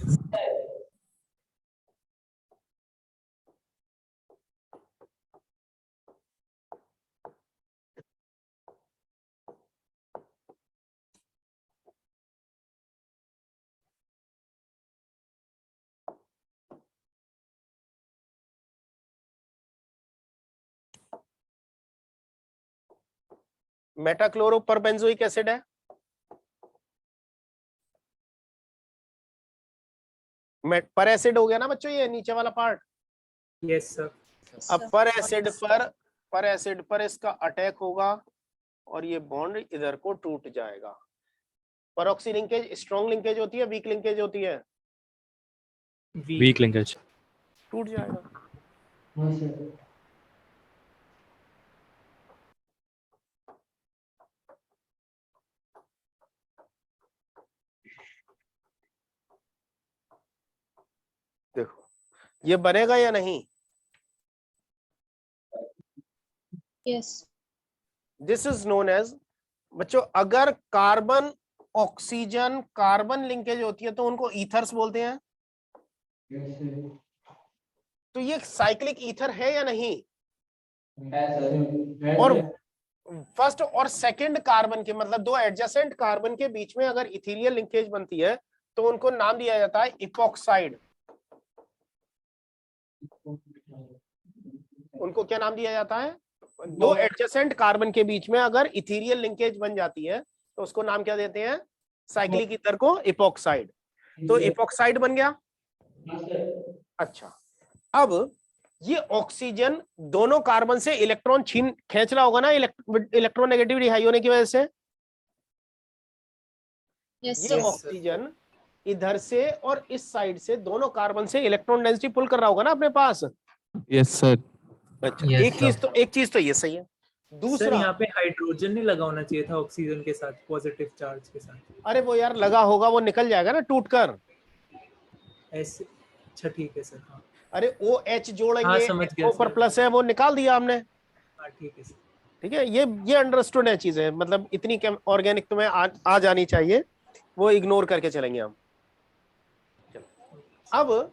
Meta-chloroperbenzoic acid है, पर एसिड हो गया ना बच्चों ये नीचे वाला पार्ट। Yes sir. अब पर एसिड पर इसका अटैक होगा और ये बॉन्ड इधर को टूट जाएगा। परऑक्सी लिंकेज स्ट्रॉन्ग लिंकेज होती है, वीक लिंकेज होती है? Weak linkage. टूट जाएगा। देखो ये बनेगा या नहीं? Yes this is known as, बच्चों अगर कार्बन ऑक्सीजन कार्बन लिंकेज होती है तो उनको ईथर्स बोलते हैं। तो ये साइक्लिक ईथर है या नहीं? और फर्स्ट और सेकंड कार्बन के मतलब दो एडजेसेंट कार्बन के बीच में अगर इथीलियल लिंकेज बनती है तो उनको नाम दिया जाता है इपॉक्साइड। उनको क्या नाम दिया जाता है? दो एडजेसेंट कार्बन के बीच में अगर इथीरियल लिंकेज बन जाती है तो उसको नाम क्या देते हैं? साइक्लिक ईथर को इपॉक्साइड। तो इपॉक्साइड बन गया। अच्छा, अब ये ऑक्सीजन दोनों कार्बन से इलेक्ट्रॉन खींच रहा होगा ना इलेक्ट्रोनेगेटिविटी हाई होने की वजह से। ये ऑक्सीजन इधर से और इस साइड से दोनों कार्बन से इलेक्ट्रॉन डेंसिटी पुल कर रहा होगा ना अपने पास। Yes sir. अच्छा, Yes, एक चीज तो ये सही है। सर दूसरा, यहाँ पे हाइड्रोजन नहीं लगा होना चाहिए था ऑक्सीजन के साथ, पॉजिटिव चार्ज के साथ। अरे वो यार लगा होगा, वो निकल जाएगा ना टूट कर। ऐसे अच्छा ठीक है सर। हाँ अरे ओ एच जोड़ेंगे, हाँ, समझ गया ऊपर सर। प्लस है वो निकाल दिया हमने। हाँ ठीक है सर। ठीक है, ये अंडरस्टूड है चीजें, मतलब इतनी ऑर्गेनिक तुम्हें आ जानी चाहिए, वो इग्नोर करके चलेंगे हम। अब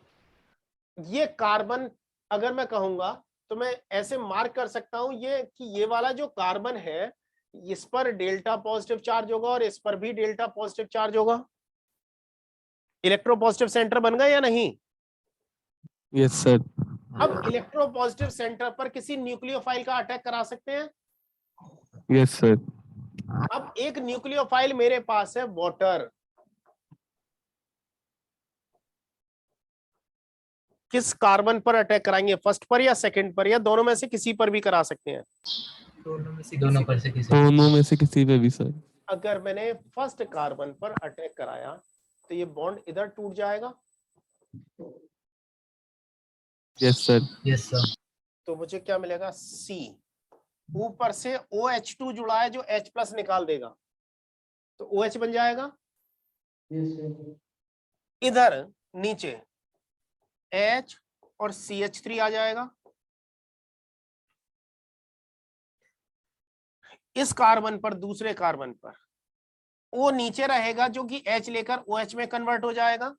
ये कार्बन अगर मैं कहूंगा तो मैं ऐसे मार्क कर सकता हूं ये कि ये वाला जो कार्बन है इस पर डेल्टा पॉजिटिव चार्ज होगा और इस पर भी डेल्टा पॉजिटिव चार्ज होगा। इलेक्ट्रोपॉजिटिव सेंटर बन गया या नहीं? Yes sir. अब इलेक्ट्रोपॉजिटिव सेंटर पर किसी न्यूक्लियोफाइल का अटैक करा सकते हैं। Yes sir. अब एक न्यूक्लियोफाइल मेरे पास है वाटर, किस कार्बन पर अटैक कराएंगे? फर्स्ट पर या सेकंड पर या दोनों में से किसी पर भी करा सकते हैं? दोनों में से दोनों किसी पर पे। से किसी दोनों में से किसी पे भी सर। अगर मैंने फर्स्ट कार्बन पर अटैक कराया तो ये बॉन्ड इधर टूट जाएगा। Yes sir. Yes sir. तो मुझे क्या मिलेगा? C। ऊपर से OH2 जुड़ा है जो H प्लस निकाल देगा तो OH बन जाएगा। इधर नीचे H और CH3 आ जाएगा। इस कार्बन पर दूसरे कार्बन पर O नीचे रहेगा जो कि H लेकर OH में कन्वर्ट हो जाएगा।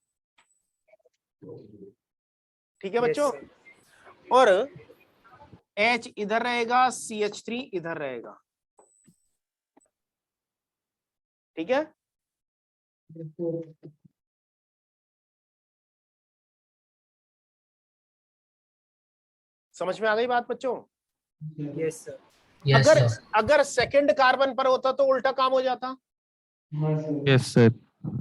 ठीक है बच्चों? Yes, और H इधर रहेगा, CH3 इधर रहेगा। ठीक है? समझ में आ गई बात बच्चों? yes sir. यस अगर सर। अगर सेकंड कार्बन पर होता तो उल्टा काम हो जाता। Yes sir.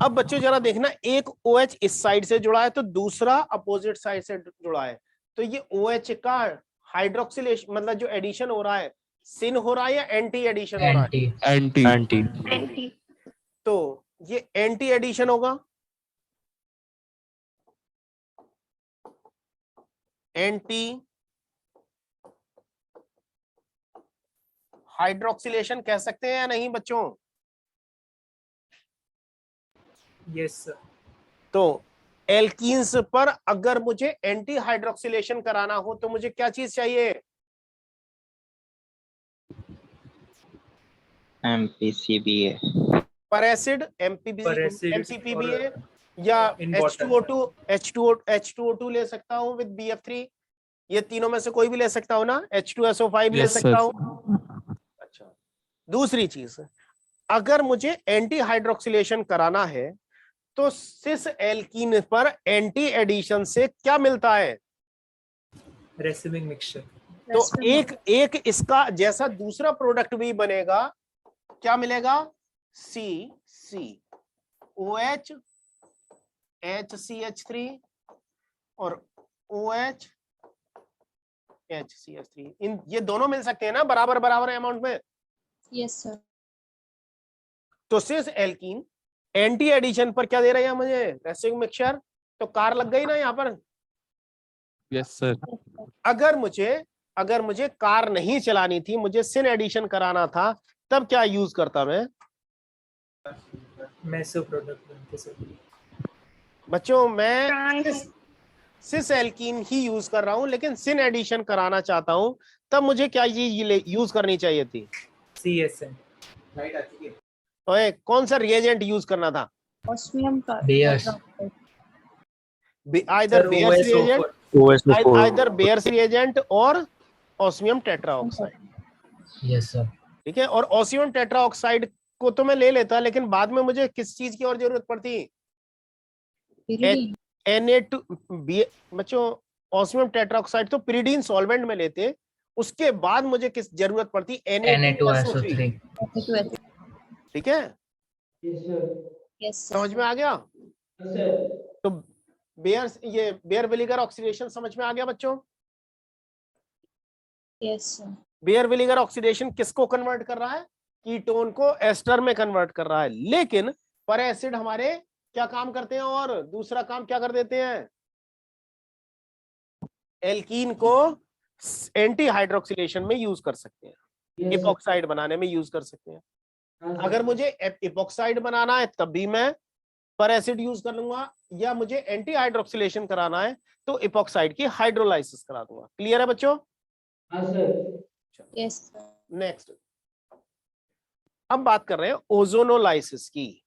अब बच्चों जरा देखना, एक OH इस साइड से जुड़ा है तो दूसरा अपोजिट साइड से जुड़ा है, तो ये OH का हाइड्रोक्सिलेशन मतलब जो एडिशन हो रहा है सिन हो रहा है या एंटी एडिशन हो रहा है? एंटी। एंटी। तो ये एंटी एडिशन होगा। एंटी हाइड्रोक्सिलेशन कह सकते हैं या नहीं बच्चों? Yes sir. तो एल्कीन्स पर अगर मुझे एंटी हाइड्रोक्सिलेशन कराना हो तो मुझे क्या चीज चाहिए? MPCBA। पर एसिड MCPBA या H2O2 ले सकता हूं विद BF3। ये तीनों में से कोई भी ले सकता हूं ना? H2SO5 ले यस सकता सर। हूं। अच्छा, दूसरी चीज, अगर मुझे एंटी हाइड्रोक्सिलेशन कराना है तो सिस एल्कीन पर एंटी एडिशन से क्या मिलता है? रेसिमिंग मिक्सचर। तो एक इसका जैसा दूसरा प्रोडक्ट भी बनेगा, क्या मिलेगा? C OH HCH3 और OH HCH3, इन ये दोनों मिल सकते हैं ना बराबर बराबर अमाउंट में। Yes sir. तो सिस एल्कीन एंटी एडिशन पर क्या दे रहे हैं मुझे, रेसिड्यू मिक्सचर, तो कार लग गई ना यहाँ पर। Yes sir. अगर मुझे कार नहीं चलानी थी, मुझे सिन एडिशन कराना था, तब क्या यूज करता मैं? मेसो प्रोडक्ट बनते सर। बच्चों मैं सिस एल्कीन ही यूज कर रहा हूं, लेकिन सिन एडिशन कराना चाहता हूं, तब मुझे क्या चीज यूज करनी चाहिए थी? CSN। ओए कौन सा रिएजेंट यूज करना था? ऑस्मियम का Baeyer's. Either Baeyer's reagent, either Baeyer's reagent और ऑस्मियम टेट्राऑक्साइड। Yes sir. ठीक है, और ऑस्मियम टेट्राऑक्साइड को तो मैं ले लेता, लेकिन बाद में मुझे किस चीज की और जरूरत पड़ती? Na2 बच्चों ऑस्मियम टेट्राऑक्साइड तो पिरिडीन सॉल्वेंट में लेते, उसके बाद मुझे किस जरूरत पड़ती? Na2SO3। ठीक है, यस समझ में आ गया? तो बेयर विनेगर ऑक्सीडेशन समझ में आ गया बच्चों? Yes sir. बेयर विनेगर ऑक्सीडेशन किसको कन्वर्ट कर रहा है? कीटोन को एस्टर में कन्वर्ट कर रहा है, लेकिन पर एसिड हमारे क्या काम करते हैं, और दूसरा काम क्या कर देते हैं? एल्कीन को एंटी हाइड्रोक्सिलेशन में यूज कर सकते हैं, इपॉक्साइड बनाने में यूज कर सकते हैं। अगर मुझे इपॉक्साइड बनाना है तब भी मैं पर एसिड यूज कर लूंगा, या मुझे एंटी हाइड्रोक्सिलेशन कराना है तो इपॉक्साइड की हाइड्रोलाइसिस करा दूंगा। क्लियर है बच्चों? Yes sir. नेक्स्ट, अब बात कर रहे हैं ओजोनोलाइसिस की।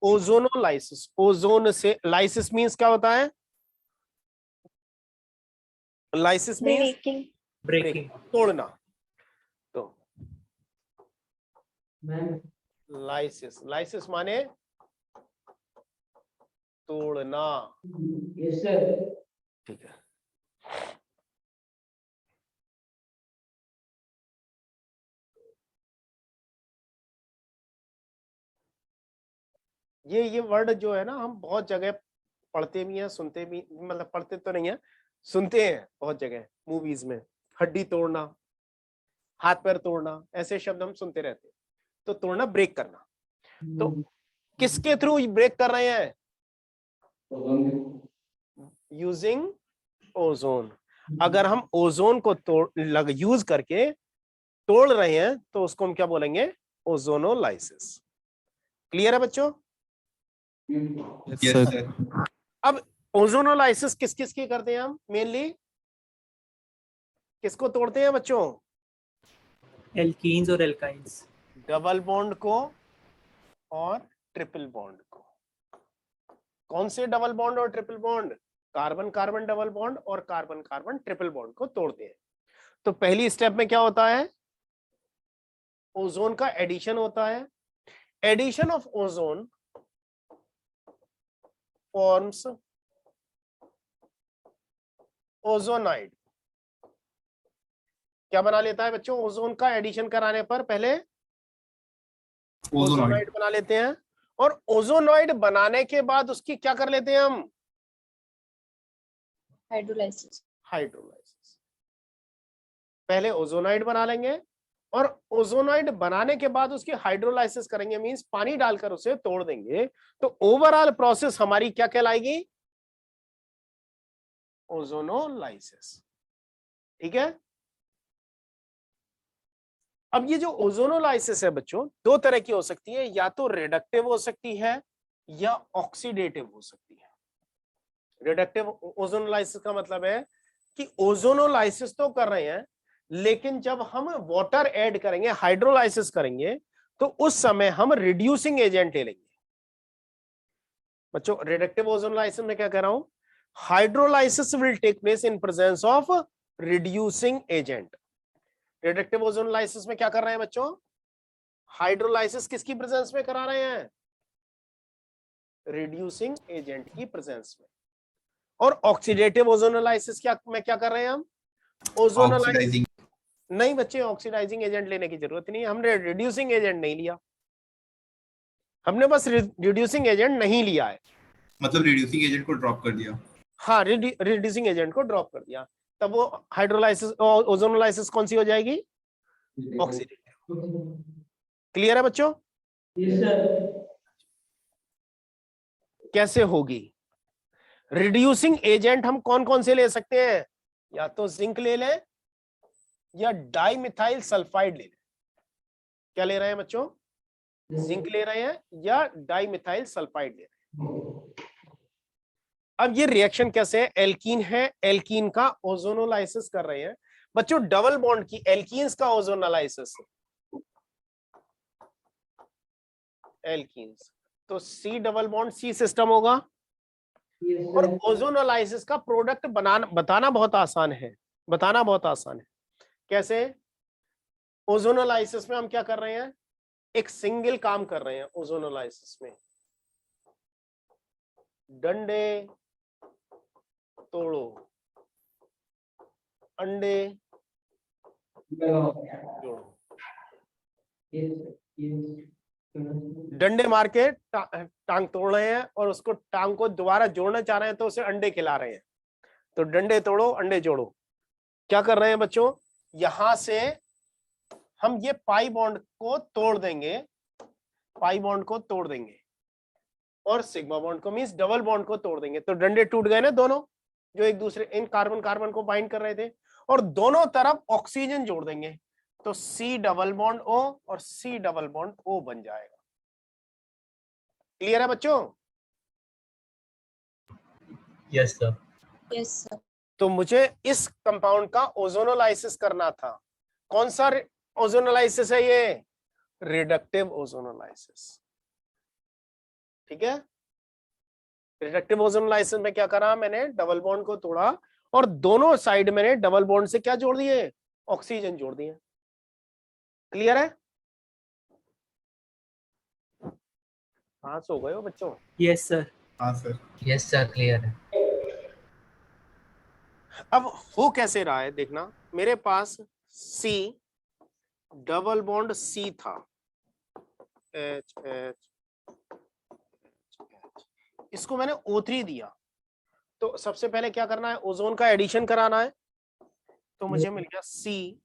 ओजोनोलाइसिस, ओजोन से, लाइसिस मींस क्या होता है? Lysis means breaking. तोड़ना। तो लाइसिस, लाइसिस माने तोड़ना। Yes sir. ठीक है, ये वर्ड जो है ना, हम बहुत जगह पढ़ते भी हैं, सुनते भी, मतलब पढ़ते तो नहीं है, सुनते हैं बहुत जगह, मूवीज में। हड्डी तोड़ना, हाथ पैर तोड़ना, ऐसे शब्द हम सुनते रहते हैं। तो तोड़ना, ब्रेक करना, तो किसके थ्रू ब्रेक कर रहे हैं? Using ozone. अगर हम ओजोन को यूज करके तोड़ रहे हैं तो उसको हम क्या बोलेंगे? ओजोनोलाइसिस। क्लियर है बच्चों? Yes sir. अब ओजोनोलाइसिस किस किस की करते हैं हम? मेनली किसको तोड़ते हैं बच्चों? एल्कीन्स और एल्काइंस। डबल बॉन्ड को और ट्रिपल बॉन्ड को। कौन से डबल बॉन्ड और triple bond? Carbon carbon double bond और कार्बन कार्बन ट्रिपल बॉन्ड को तोड़ते हैं। तो पहली स्टेप में क्या होता है? ओजोन का एडिशन होता है। Addition of ozone forms ozonide. क्या बना लेता है बच्चों? ओजोन का एडिशन कराने पर पहले ओजोनाइड बना लेते हैं, और ओजोनाइड बनाने के बाद उसकी क्या कर लेते हैं हम? हाइड्रोलाइसिस। हाइड्रोलाइसिस। पहले ओजोनाइड बना लेंगे, और ओजोनाइड बनाने के बाद उसकी हाइड्रोलाइसिस करेंगे, मींस पानी डालकर उसे तोड़ देंगे। तो ओवरऑल प्रोसेस हमारी क्या कहलाएगी? ओजोनोलाइसिस। ठीक है। अब ये जो ओजोनोलाइसिस है बच्चों, दो तरह की हो सकती है, या तो रिडक्टिव हो सकती है या ऑक्सीडेटिव हो सकती है। रिडक्टिव ओजोनोलाइसिस का मतलब है कि ओजोनोलाइसिस तो कर रहे हैं, लेकिन जब हम वाटर ऐड करेंगे, हाइड्रोलाइसिस करेंगे, तो उस समय हम रिड्यूसिंग एजेंट ले लेंगे। बच्चों रिडक्टिव ओजोनोलाइसिस में क्या कह रहा हूं? Hydrolysis will take place in presence of reducing agent. Reductive ozonolysis में क्या कर रहे हैं बच्चों? हाइड्रोलाइसिस किसकी प्रेजेंस में करा रहे हैं? रिड्यूसिंग एजेंट की प्रेजेंस में। और ऑक्सीडेटिव ओजोनोलाइसिस क्या में क्या कर रहे हैं हम? ओजोनोलाइसिस नहीं बच्चे, ऑक्सीडाइजिंग एजेंट लेने की जरूरत नहीं है, हमने रिड्यूसिंग एजेंट नहीं लिया, हमने बस रिड्यूसिंग एजेंट नहीं लिया है, मतलब रिड्यूसिंग एजेंट को ड्रॉप कर दिया। हाँ, रिड्यूसिंग एजेंट को ड्रॉप कर दिया। तब वो हाइड्रोलाइसिस ओजोनोलाइसिस कौन सी हो जाएगी? ऑक्सीडेटिव। क्लियर है बच्चों? कैसे होगी? रिड्यूसिंग एजेंट हम कौन कौन से ले सकते हैं? या तो जिंक ले लें या डाइमिथाइल सल्फाइड ले लें। क्या ले रहे हैं बच्चों? जिंक ले रहे हैं या डाइमिथाइल सल्फाइड ले रहे हैं। अब ये रिएक्शन कैसे है? एल्कीन है, एल्कीन का ओजोनोलाइसिस कर रहे हैं बच्चों। डबल बॉन्ड की एल्कीन्स का ओजोनोलाइसिस, एल्कीन्स तो C double bond C system होगा। और ओजोनोलाइसिस का प्रोडक्ट बताना बहुत आसान है, बताना बहुत आसान है। कैसे? ओजोनोलाइसिस में हम क्या कर रहे हैं? एक सिंगल काम कर रहे हैं ओजोनोलाइसिस में। डंडे तोड़ो, अंडे जोड़ो। डंडे मार के टांग तोड़ रहे हैं और उसको टांग को दोबारा जोड़ना चाह रहे हैं तो उसे अंडे खिला रहे हैं। तो डंडे तोड़ो अंडे जोड़ो। क्या कर रहे हैं बच्चों? यहां से हम ये पाई बॉन्ड को तोड़ देंगे, पाई बॉन्ड को तोड़ देंगे और सिग्मा बॉन्ड को मींस डबल बॉन्ड को तोड़ देंगे। तो डंडे टूट गए ना दोनों, जो एक दूसरे इन कार्बन कार्बन को बाइंड कर रहे थे, और दोनों तरफ ऑक्सीजन जोड़ देंगे। तो सी डबल बॉन्ड O और सी डबल बॉन्ड O बन जाएगा। क्लियर है बच्चों? Yes sir. Yes sir. तो मुझे इस कंपाउंड का ओजोनोलाइसिस करना था। कौन सा ओजोनोलाइसिस है ये? Reductive ozonolysis. ठीक है, रिडक्टिव ओजोनोलाइसिस में क्या करा मैंने? डबल बॉन्ड को तोड़ा और दोनों साइड मैंने डबल बॉन्ड से क्या जोड़ दिए? ऑक्सीजन जोड़ दिए। क्लियर है? हाँ, सो गए हो बच्चों? Yes sir. हाँ सर। यस सर, क्लियर है। अब हो कैसे रहा है देखना। मेरे पास C डबल बॉन्ड C था, H H, इसको मैंने O3 दिया। तो सबसे पहले क्या करना है? ओजोन का एडिशन कराना है। तो मुझे मिल गया C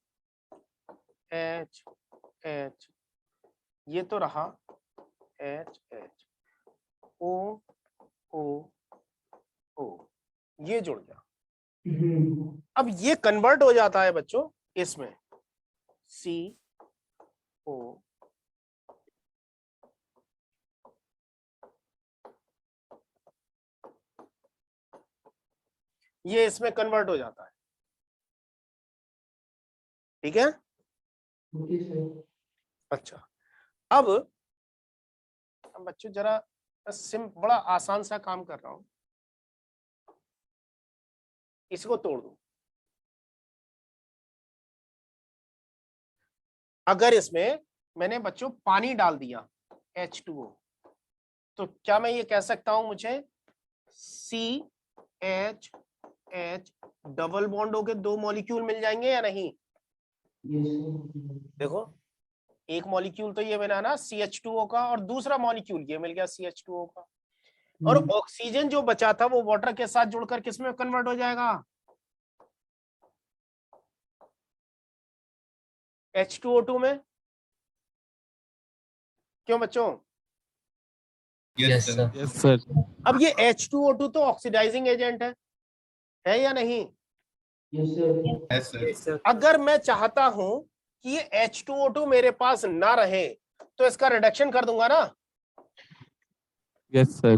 H H, ये तो रहा H H, O O O, ये जुड़ गया। अब ये कन्वर्ट हो जाता है बच्चों इसमें CO, ये इसमें कन्वर्ट हो जाता है। ठीक है? अच्छा, अब बच्चों जरा बड़ा आसान सा काम कर रहा हूं, इसको तोड़ दूं। अगर इसमें मैंने बच्चों पानी डाल दिया H2O, तो क्या मैं ये कह सकता हूं मुझे CH H डबल बॉन्ड होके 2 मॉलिक्यूल मिल जाएंगे या नहीं? देखो, एक मॉलिक्यूल तो ये बना ना CH2O का, और दूसरा मॉलिक्यूल ये मिल गया CH2O का। और ऑक्सीजन जो बचा था वो वाटर के साथ जुड़कर किसमें कन्वर्ट हो जाएगा? H2O2 में। क्यों बच्चों? Yes sir. Yes sir. अब ये H2O2 तो ऑक्सीडाइजिंग एजेंट है या नहीं? Yes sir. Yes sir. अगर मैं चाहता हूं कि ये H2O2 मेरे पास ना रहे तो इसका रिडक्शन कर दूंगा ना। Yes sir.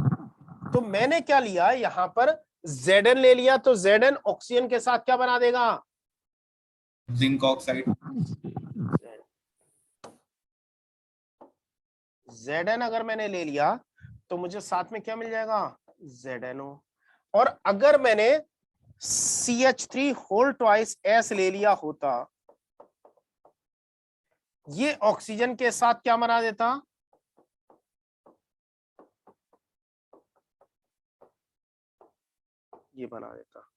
तो मैंने क्या लिया यहां पर? Zn ले लिया। तो Zn ऑक्सीजन के साथ क्या बना देगा? Zinc oxide. Zn अगर मैंने ले लिया तो मुझे साथ में क्या मिल जाएगा? ZnO। और अगर मैंने CH3 होल ट्वाइस S ले लिया होता, ये ऑक्सीजन के साथ क्या बना देता? ये बना देता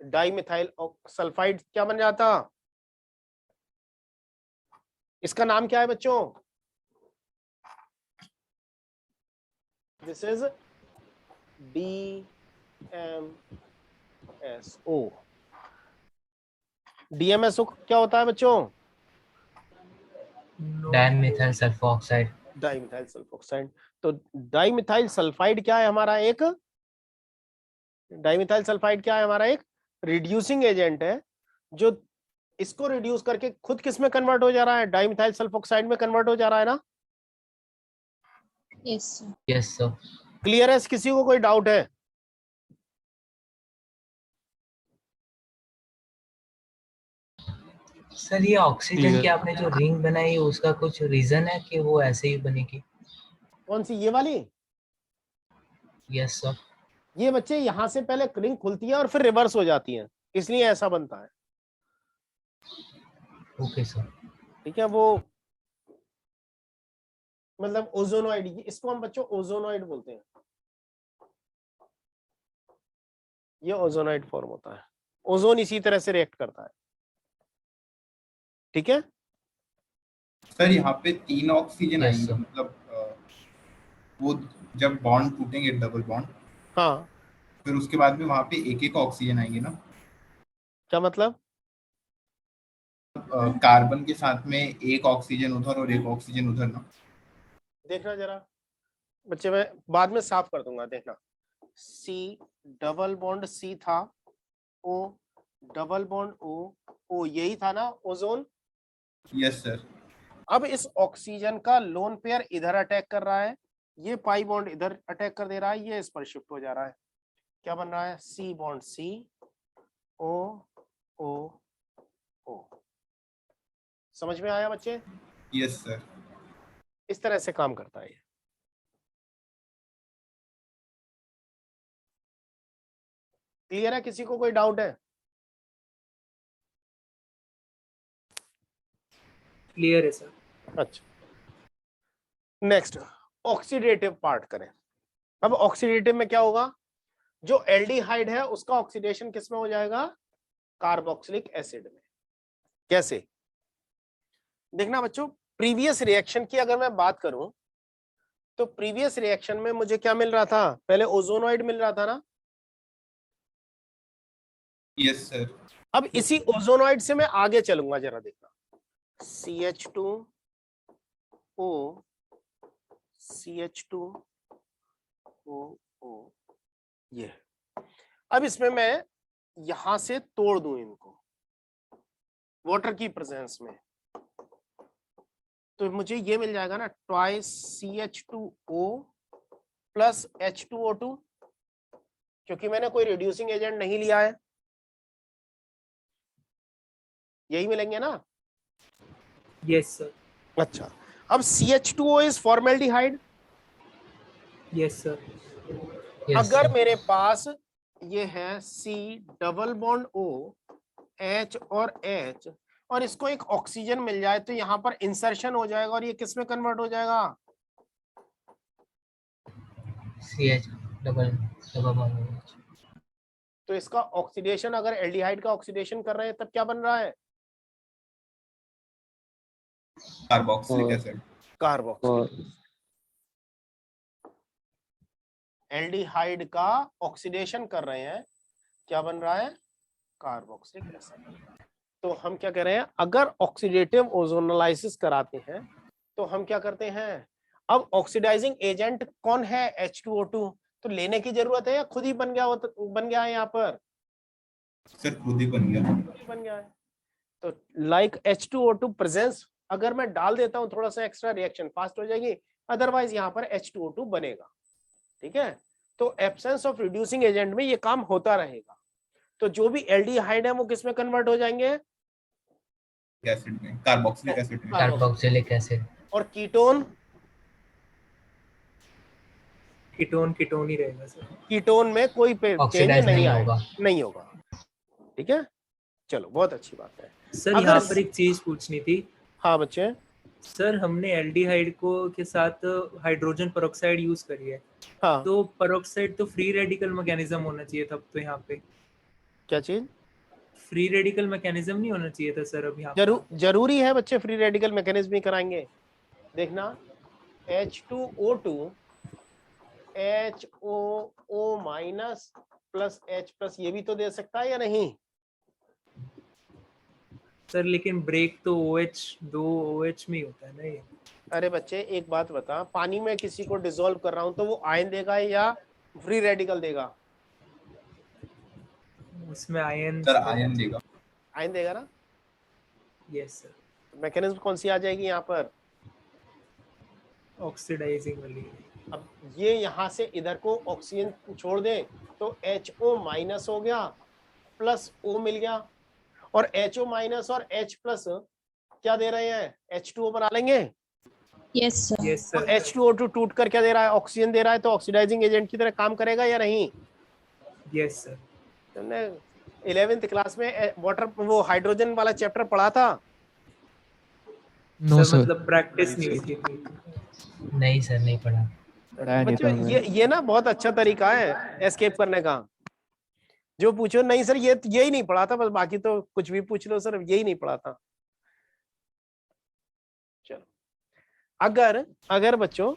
डाइमिथाइल सल्फाइड। क्या बन जाता? इसका नाम क्या है बच्चों? This is DMSO। DMSO क्या होता है बच्चों? Dimethyl sulphoxide. Dimethyl sulphoxide. तो डाइमिथाइल सल्फाइड क्या है हमारा? एक डाइमिथाइल सल्फाइड क्या है हमारा? एक रिड्यूसिंग एजेंट है जो इसको रिड्यूस करके खुद किस में कन्वर्ट हो जा रहा है? डाइमिथाइल सल्फोक्साइड में कन्वर्ट हो जा रहा है ना? Yes, sir. Yes sir. Clear है? किसी को कोई डाउट है? सर ये ऑक्सीजन Clear. की आपने जो रिंग बनाई उसका कुछ रीजन है कि वो ऐसे ही बनेगी? कौन सी? ये वाली? Yes sir. ये बच्चे यहां से पहले रिंग खुलती है और फिर रिवर्स हो जाती है, इसलिए ऐसा बनता है। Okay sir. ठीक है, वो मतलब ओजोनॉइड, इसको हम बच्चों ओजोनॉइड बोलते हैं। ये ओजोनॉइड फॉर्म होता है, ओजोन इसी तरह से रिएक्ट करता है। ठीक है सर यहाँ पे 3 ऑक्सीजन Yes, आएंगे, sir. मतलब वो जब बॉन्ड टूटेंगे डबल बॉन्ड, हाँ, फिर उसके बाद में वहाँ पे एक एक ऑक्सीजन आएंगे ना? क्या मतलब? कार्बन के साथ में एक ऑक्सीजन उधर और एक ऑक्सीजन उधर ना? देखना जरा बच्चे, मैं बाद में साफ कर दूंगा, देखना। C डबल बॉन्ड C था, O डबल बॉन्ड O यही था ना ओजोन? Yes sir. अब इस ऑक्सीजन का लोन पेयर इधर अटैक कर रहा है, ये पाई बॉन्ड इधर अटैक कर दे रहा है, ये इस पर शिफ्ट हो जा रहा है। क्या बन रहा है? C bond C, O O O। समझ में आया बच्चे? Yes sir. इस तरह से काम करता है ये। क्लियर है? किसी को कोई डाउट है? क्लियर है सर। अच्छा, नेक्स्ट ऑक्सीडेटिव पार्ट करें। अब ऑक्सीडेटिव में क्या होगा? जो एल्डिहाइड है उसका ऑक्सीडेशन किस में हो जाएगा? कार्बोक्सिलिक एसिड में। कैसे? देखना बच्चों, प्रीवियस रिएक्शन की अगर मैं बात करूं तो प्रीवियस रिएक्शन में मुझे क्या मिल रहा था? पहले ओजोनॉइड मिल रहा था ना? Yes sir. अब इसी ओजोनॉइड से मैं आगे चलूंगा, जरा देखना। CH2O ये। अब इसमें मैं यहां से तोड़ दूं इनको वाटर की प्रेजेंस में, तो मुझे ये मिल जाएगा ना, ट्वाइस CH2O प्लस H2O2, क्योंकि मैंने कोई रिड्यूसिंग एजेंट नहीं लिया है। यही मिलेंगे ना? Yes sir. अच्छा, अब CH2O is formaldehyde. Yes sir. अगर मेरे पास ये है C double bond O H और H और इसको एक ऑक्सीजन मिल जाए तो यहाँ पर इंसर्शन हो जाएगा और ये किस में कन्वर्ट हो जाएगा? CH double bond. तो इसका ऑक्सीडेशन, अगर एल्डिहाइड का ऑक्सीडेशन कर रहे हैं तब क्या बन रहा है? Carboxylic acid. कार्बोक्सिलिक। एल्डिहाइड का ऑक्सीडेशन कर रहे हैं, क्या बन रहा है? Carboxylic acid. तो हम क्या कह रहे हैं? अगर ऑक्सीडेटिव ओजोनोलाइसिस कराते हैं तो हम क्या करते हैं? अब ऑक्सीडाइजिंग एजेंट कौन है? H2O2। तो लेने की जरूरत है या खुद ही बन गया है यहाँ पर? सर खुद ही बन गया है। तो लाइक H2O2 प्रेजेंस, अगर मैं डाल देता हूं थोड़ा सा एक्स्ट्रा, रिएक्शन फास्ट हो जाएगी, अदरवाइज यहाँ पर H2O2 बनेगा। ठीक है, तो एब्सेंस ऑफ रिड्यूसिंग एजेंट में ये काम होता रहेगा। तो जो भी एल्डिहाइड है वो किस में कन्वर्ट हो जाएंगे? एसिड में, कार्बोक्सिलिक एसिड में। Carboxylic acid. और कीटोन? कीटोन ही रहेगा सर। कीटोन में कोई चेंज ऑक्सीडाइज नहीं होगा। नहीं होगा। ठीक है, चलो बहुत अच्छी बात है। सर यहाँ पर एक चीज पूछनी थी। हाँ बच्चे। सर हमने एल्डिहाइड को के साथ हाइड्रोजन पेरोक्साइड यूज करी है। हाँ, तो पेरोक्साइड तो फ्री रेडिकल मैकेनिज्म होना चाहिए था। तो यहाँ पे क्या चीज? फ्री रेडिकल मैकेनिज्म नहीं होना चाहिए था सर। अब यहाँ जरूरी है बच्चे, फ्री रेडिकल मैकेनिज्म ही कराएंगे। देखना, H2O2 HOO minus plus H plus, ये भी तो दे सकता है या नहीं? सर लेकिन ब्रेक तो OH 2 OH में ही होता है ना ये। अरे बच्चे एक बात बता, पानी में किसी को डिसॉल्व कर रहा हूं तो वो आयन देगा या फ्री रेडिकल देगा? उसमें आयन सर आयन देगा। आयन देगा ना। यस सर, मैकेनिज्म कौन सी आ जाएगी यहाँ पर? ऑक्सीडाइजिंग वाली। अब ये यहाँ से इधर को ऑक्सीजन छोड़ दे तो HO माइनस हो गया प्लस O मिल गया, और HO माइनस और H प्लस क्या दे रहे हैं? H2O बना लेंगे। Yes, sir. यस तो सर, H2O2 टूट कर क्या दे रहा है? ऑक्सीजन दे रहा है, तो ऑक्सीडाइजिंग एजेंट की तरह काम करेगा या नहीं? Yes sir. तुमने 11th क्लास में वाटर वो हाइड्रोजन वाला चैप्टर पढ़ा था? नो सर सर, मतलब प्रैक्टिस नहीं हुई थी। नहीं सर, नहीं पढ़ा। पढ़ाया नहीं था बच्चों हमें। ये ना बहुत अच्छा तरीका है एस्केप करने का। जो पूछो नहीं सर ये यही नहीं पढ़ा था, बस बाकी तो कुछ भी पूछ लो सर, यही नहीं पढ़ा था। चलो, अगर बच्चों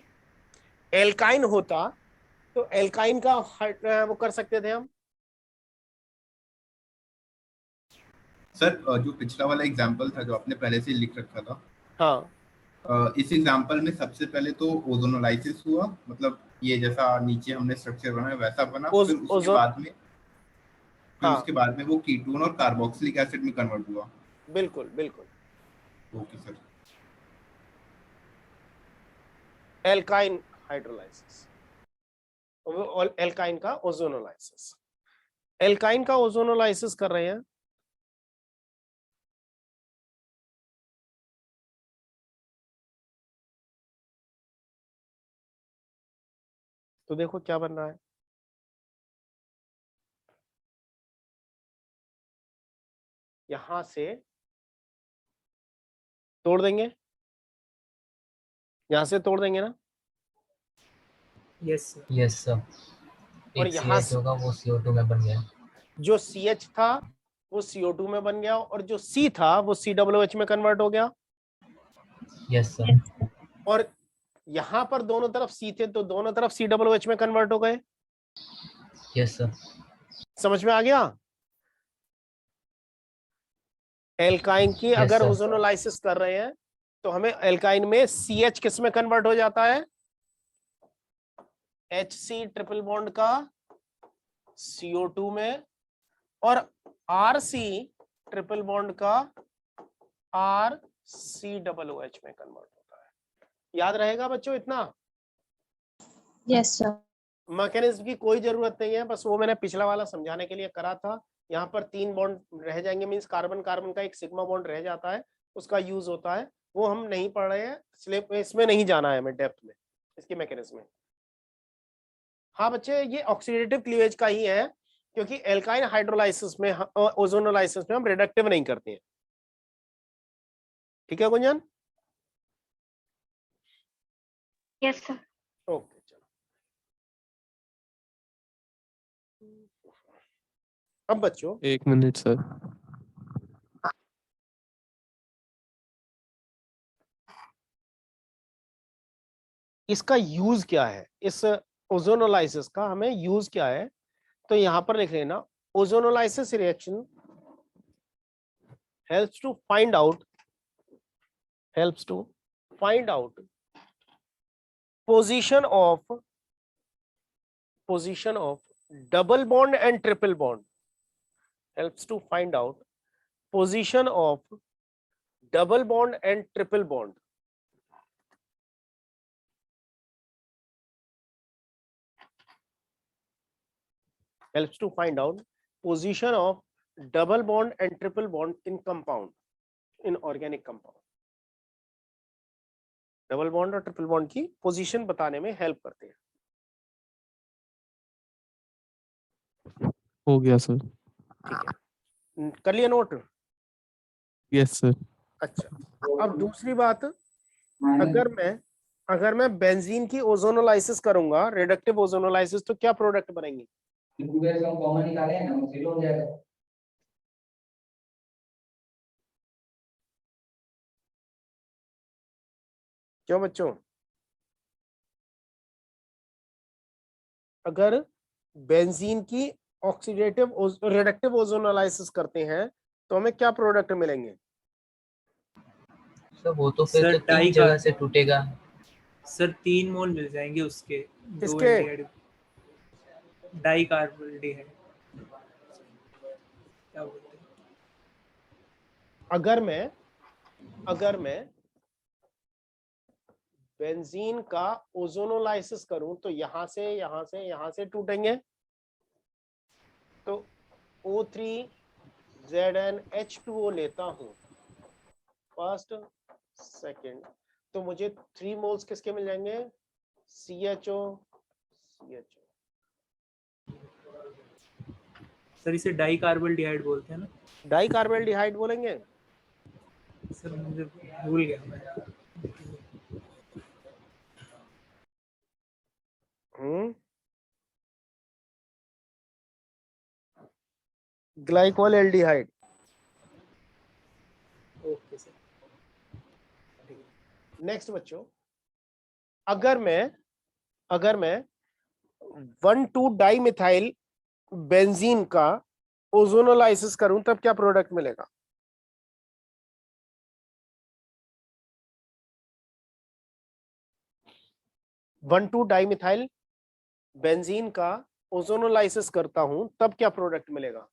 एल्काइन होता तो एल्काइन का वो कर सकते थे हम। सर जो पिछला वाला एग्जांपल था जो आपने पहले से लिख रखा था, हाँ, इस एग्जांपल में सबसे पहले तो ओजोनोलाइसिस हुआ, मतलब ये जैसा नीचे हमने स्ट्रक्चर बनाया वैसा बना, फिर हाँ, उसके बाद में वो कीटोन और कार्बोक्सिलिक एसिड में कन्वर्ट हुआ। बिल्कुल बिल्कुल। Okay sir. Alkyne hydrolysis, alkyne का ओजोनोलाइसिस। एल्काइन का ओजोनोलाइसिस कर रहे हैं तो देखो क्या बन रहा है। यहां से तोड़ देंगे, यहां से तोड़ देंगे ना। Yes sir. Yes sir. और एक यहाँ CH होगा, वो CO2 में बन गया। जो CH था वो CO2 में बन गया, और जो C था वो COOH में कन्वर्ट हो गया। Yes sir. और यहां पर दोनों तरफ C थे तो दोनों तरफ COOH में कन्वर्ट हो गए। Yes sir. समझ में आ गया? एल्काइन की Yes, अगर sir. ओजोनोलाइसिस कर रहे हैं तो हमें एल्काइन में CH किस में कन्वर्ट हो जाता है? HC ट्रिपल बॉन्ड का CO2 में, और RC ट्रिपल बॉन्ड का RCOOH में कन्वर्ट होता है। याद रहेगा बच्चों इतना? Yes, sir. मैकेनिज्म की कोई जरूरत नहीं है, बस वो मैंने पिछला वाला समझाने के लिए करा था। यहाँ पर 3 बॉन्ड रह जाएंगे, मींस कार्बन कार्बन का एक सिग्मा बॉन्ड रह जाता है, उसका यूज होता है, वो हम नहीं पढ़ रहे हैं, इसलिए इसमें नहीं जाना है हमें डेप्थ में इसकी मैकेनिज्म में। हाँ बच्चे, ये ऑक्सीडेटिव क्लीवेज का ही है, क्योंकि एल्काइन हाइड्रोलाइसिस में ओजोनोलाइसिस में हम रिडक्टिव नहीं करते हैं। ठीक है गुंजन? Yes sir. ओके चलो। अब बच्चों 1 मिनट सर। इसका यूज क्या है, इस ओजोनोलाइसिस का हमें यूज क्या है? तो यहां पर लिख लेना, ozonolysis reaction helps to find out position of double bond and triple bond, helps to find out position of double bond and triple bond. Helps to find out position of double bond and triple bond in compound, in organic compound. Double bond और triple bond की position बताने में help करते हैं। हो गया sir. ठीक है, कर लिया नोट? Yes sir. अच्छा, अब दूसरी बात, अगर मैं बेंजीन की ओजोनोलाइसिस करूंगा, रिडक्टिव ओजोनोलाइसिस, तो क्या प्रोडक्ट बनेंगे? क्यों बच्चों? अगर बेंजीन की ऑक्सीडेटिव रिडक्टिव ओजोनोलाइसिस करते हैं तो हमें क्या प्रोडक्ट मिलेंगे? सर वो तो फिर सर तो 3 डाई जगह का से टूटेगा। सर 3 मोल मिल जाएंगे उसके, 2 किसके? एल्डिहाइड डाई कार्बोल्डिहाइड, क्या बोलते हैं? अगर मैं बेंजीन का ओजोनोलाइसिस करूं तो यहां से टूटेंगे। तो O3ZnH2O लेता हूं फर्स्ट सेकंड, तो मुझे 3 मोल्स किसके मिल जाएंगे? CHO। सर इसे डाई कार्बोल्डिहाइड बोलते हैं ना? डाई कार्बोल्डिहाइड बोलेंगे। सर मुझे भूल गया मैं। Glycol aldehyde. Okay sir. Next बच्चों, अगर मैं 1,2 डाइमिथाइल बेंजीन का ओजोनोलाइसिस करूं तब क्या प्रोडक्ट मिलेगा? वन टू डाइमिथाइल बेंजीन का ओजोनोलाइसिस करता हूं तब क्या प्रोडक्ट मिलेगा?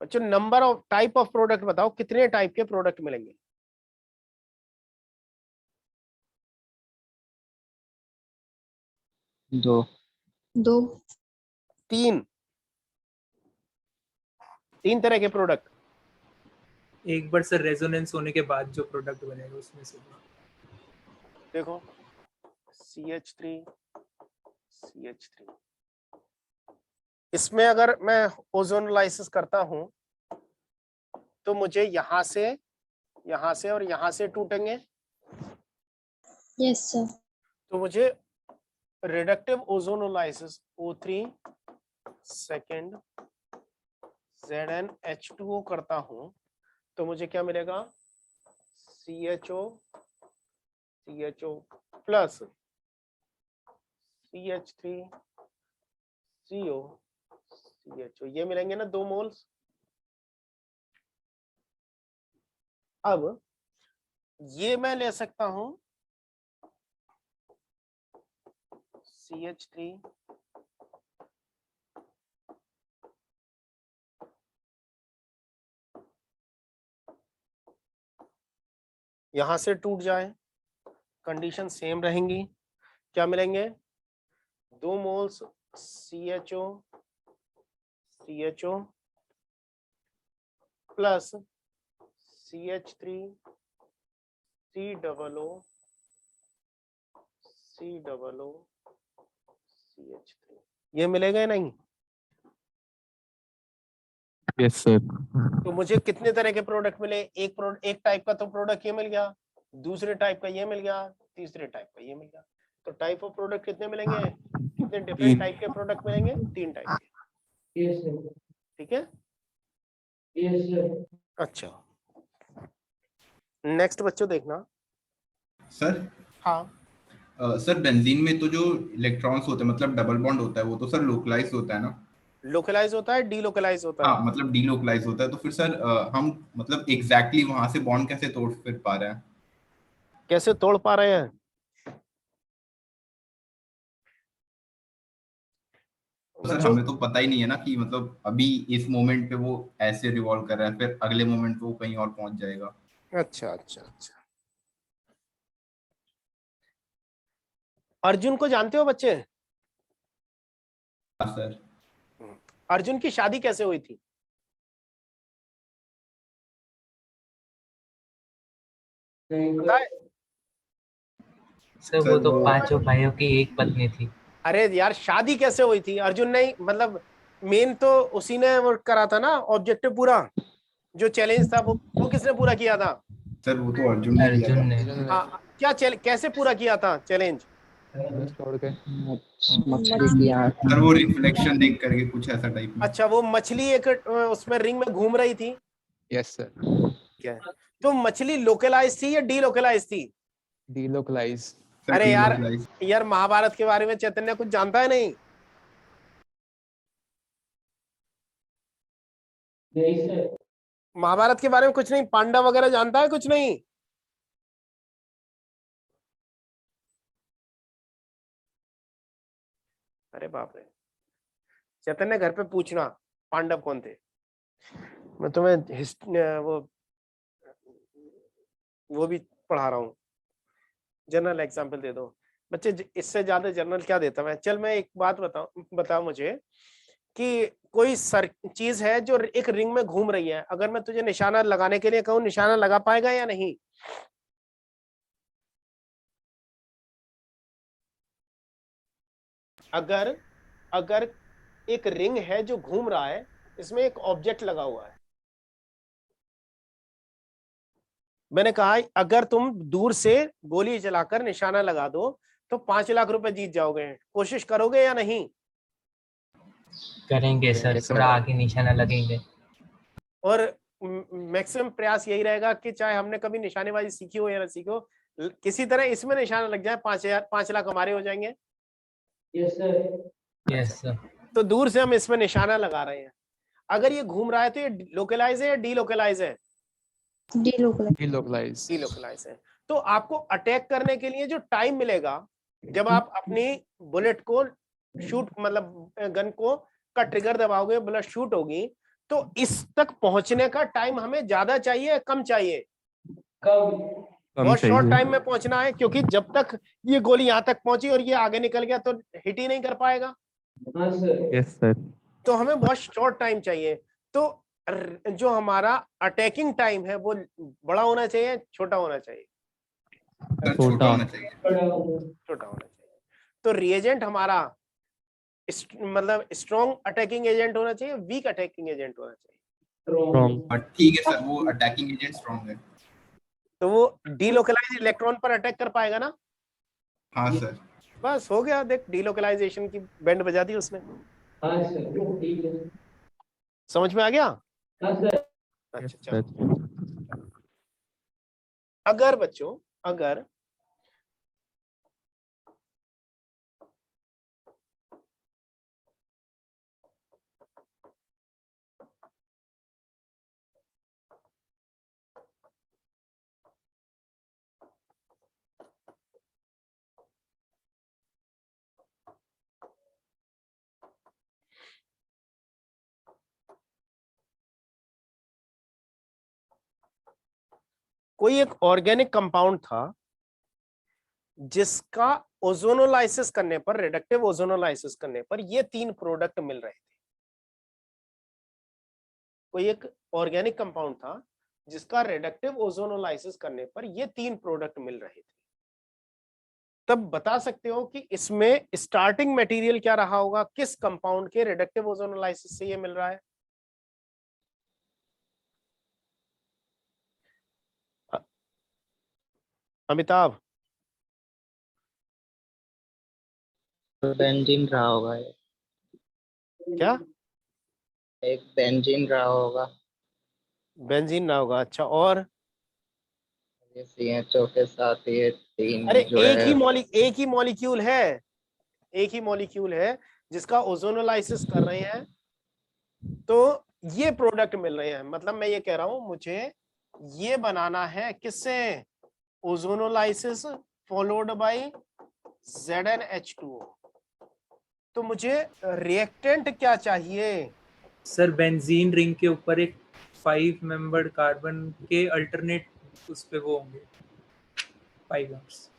बच्चों number of type of product बताओ, कितने टाइप के प्रोडक्ट मिलेंगे? दो। 3 तरह के प्रोडक्ट। एक बार सर रेजोनेंस होने के बाद जो प्रोडक्ट बनेगा उसमें से देखो CH3 इसमें अगर मैं ओजोनोलाइसिस करता हूं तो मुझे यहां से और यहां से टूटेंगे। Yes, sir. तो मुझे reductive ozonolysis O3 second ZnH2O करता हूं तो मुझे क्या मिलेगा? CHO प्लस CH3CO CHO, ये मिलेंगे ना 2 मोल्स। अब ये मैं ले सकता हूं CH3 यहां से टूट जाए, कंडीशन सेम रहेंगी। क्या मिलेंगे? 2 moles CHO plus CH3 COO CH3, ये मिलेगा या नहीं? Yes sir. तो मुझे कितने तरह के प्रोडक्ट मिले? एक टाइप का तो प्रोडक्ट ये मिल गया, दूसरे टाइप का ये मिल गया, तीसरे टाइप का ये मिल गया। तो टाइप ऑफ प्रोडक्ट कितने मिलेंगे? कितने डिफरेंट टाइप के प्रोडक्ट मिलेंगे? 3 टाइप के। ठीक है। अच्छा नेक्स्ट बच्चों देखना। सर हाँ सर बेंजीन में तो जो इलेक्ट्रॉन्स होते हैं मतलब डबल बॉन्ड होता है वो तो सर लोकलाइज होता है ना? लोकलाइज होता है, डीलोकलाइज होता है। हाँ मतलब डीलोकलाइज होता है, तो फिर सर हम मतलब एग्जैक्टली वहां से बॉन्ड कैसे तोड़ फिर पा रहे हैं? कैसे तोड़ पा रहे हैं? सर हमें तो पता ही नहीं है ना कि मतलब अभी इस मोमेंट पे वो ऐसे रिवॉल्व कर रहा है, फिर अगले मोमेंट पे वो कहीं और पहुंच जाएगा। अच्छा। अर्जुन को जानते हो बच्चे? हाँ सर। अर्जुन की शादी कैसे हुई थी? पता है? सर वो तो 5 भाइयों की एक पत्नी थी। अरे यार शादी कैसे हुई थी? अर्जुन ने मतलब मेन तो उसी ने वो करा था ना, ऑब्जेक्टिव पूरा जो चैलेंज था वो किसने पूरा किया था? सर वो तो अर्जुन ने किया था। हाँ क्या कैसे पूरा किया था चैलेंज? सर वो रिफ्लेक्शन देख करके कुछ ऐसा टाइप में। अच्छा वो मछली एक उसमें रिंग में घूम रही थी। Yes sir. क्या तो मछली लोकलाइज थी या डीलोकलाइज थी? डीलोकलाइज। अरे यार महाभारत के बारे में चैतन्य कुछ जानता है नहीं? महाभारत के बारे में कुछ नहीं, पांडव वगैरह जानता है कुछ नहीं? अरे बाप रे, चैतन्य घर पे पूछना पांडव कौन थे, मैं तुम्हें वो भी पढ़ा रहा हूँ। जनरल एग्जाम्पल दे दो बच्चे, इससे ज्यादा जनरल क्या देता मैं। चल मैं एक बात बताओ मुझे कि कोई चीज है जो एक रिंग में घूम रही है, अगर मैं तुझे निशाना लगाने के लिए कहूँ, निशाना लगा पाएगा या नहीं? अगर एक रिंग है जो घूम रहा है, इसमें एक ऑब्जेक्ट लगा हुआ है, मैंने कहा अगर तुम दूर से गोली चलाकर निशाना लगा दो तो 5 लाख रुपए जीत जाओगे, कोशिश करोगे या नहीं? करेंगे सर, थोड़ा आगे निशाना लगेंगे। और मैक्सिमम प्रयास यही रहेगा कि चाहे हमने कभी निशानेबाजी सीखी हो या ना सीखी हो, किसी तरह इसमें निशाना लग जाए, 5 लाख हमारे हो जाएंगे। Yes sir, yes sir. तो दूर से हम इसमें निशाना लगा रहे हैं। अगर ये घूम रहा है तो ये लोकलाइज है या डीलोकलाइज है? डीलोकलाइज है। तो आपको अटैक करने के लिए जो टाइम मिलेगा, जब आप अपनी बुलेट को शूट, मतलब गन को का ट्रिगर दबाओगे, बुलेट शूट होगी, तो इस तक पहुंचने का टाइम हमें ज्यादा चाहिए कम चाहिए? बहुत शॉर्ट टाइम में पहुंचना है, क्योंकि जब तक ये गोली यहां तक पहुंची और ये आगे निकल गया तो हिट ही नहीं कर पाएगा। Yes sir. तो हमें बहुत शॉर्ट टाइम चाहिए। तो जो हमारा अटैकिंग टाइम है वो बड़ा होना चाहिए, छोटा होना चाहिए? छोटा होना चाहिए। छोटा होना चाहिए। तो रिएजेंट हमारा मतलब स्ट्रॉन्ग अटैकिंग एजेंट होना चाहिए, वीक अटैकिंग एजेंट होना चाहिए? ठीक है सर, वो अटैकिंग एजेंट स्ट्रॉन्ग है। तो वो डीलोकलाइज इलेक्ट्रॉन पर अटैक कर पाएगा ना? हाँ सर। बस हो गया, देख डीलोकलाइजेशन की बैंड बजा दी उसने। हाँ सर, ठीक है। समझ में आ गया? हाँ सर। अच्छा चलो। अगर बच्चों, अगर कोई एक ऑर्गेनिक कंपाउंड था जिसका ओजोनोलाइसिस करने पर, रिडक्टिव ओजोनोलाइसिस करने पर ये 3 प्रोडक्ट मिल रहे थे। कोई एक ऑर्गेनिक कंपाउंड था जिसका रिडक्टिव ओजोनोलाइसिस करने पर ये 3 प्रोडक्ट मिल रहे थे। तब बता सकते हो कि इसमें स्टार्टिंग मटेरियल क्या रहा होगा, किस कंपाउंड के रिडक्टिव ओजोनोलाइसिस से ये मिल रहा है? अमिताभ? बेंजीन रहा होगा ये। क्या? एक बेंजीन रहा होगा। बेंजीन ना होगा। अच्छा, और? ये CHO के साथ ये 3 अरे जो एक है। ही मॉलिक्यूल है, एक ही मॉलिक्यूल है जिसका ओजोनोलाइसिस कर रहे हैं, तो ये प्रोडक्ट मिल रहे हैं। मतलब मैं ये कह रहा हूं, मुझे ये बनाना है किससे? Ozonolysis followed by ZnH2O। तो मुझे रिएक्टेंट क्या चाहिए? सर बेंजीन रिंग के ऊपर एक 5 मेंबर्ड कार्बन के अल्टरनेट उस पे वो होंगे 5 बॉन्ड्स।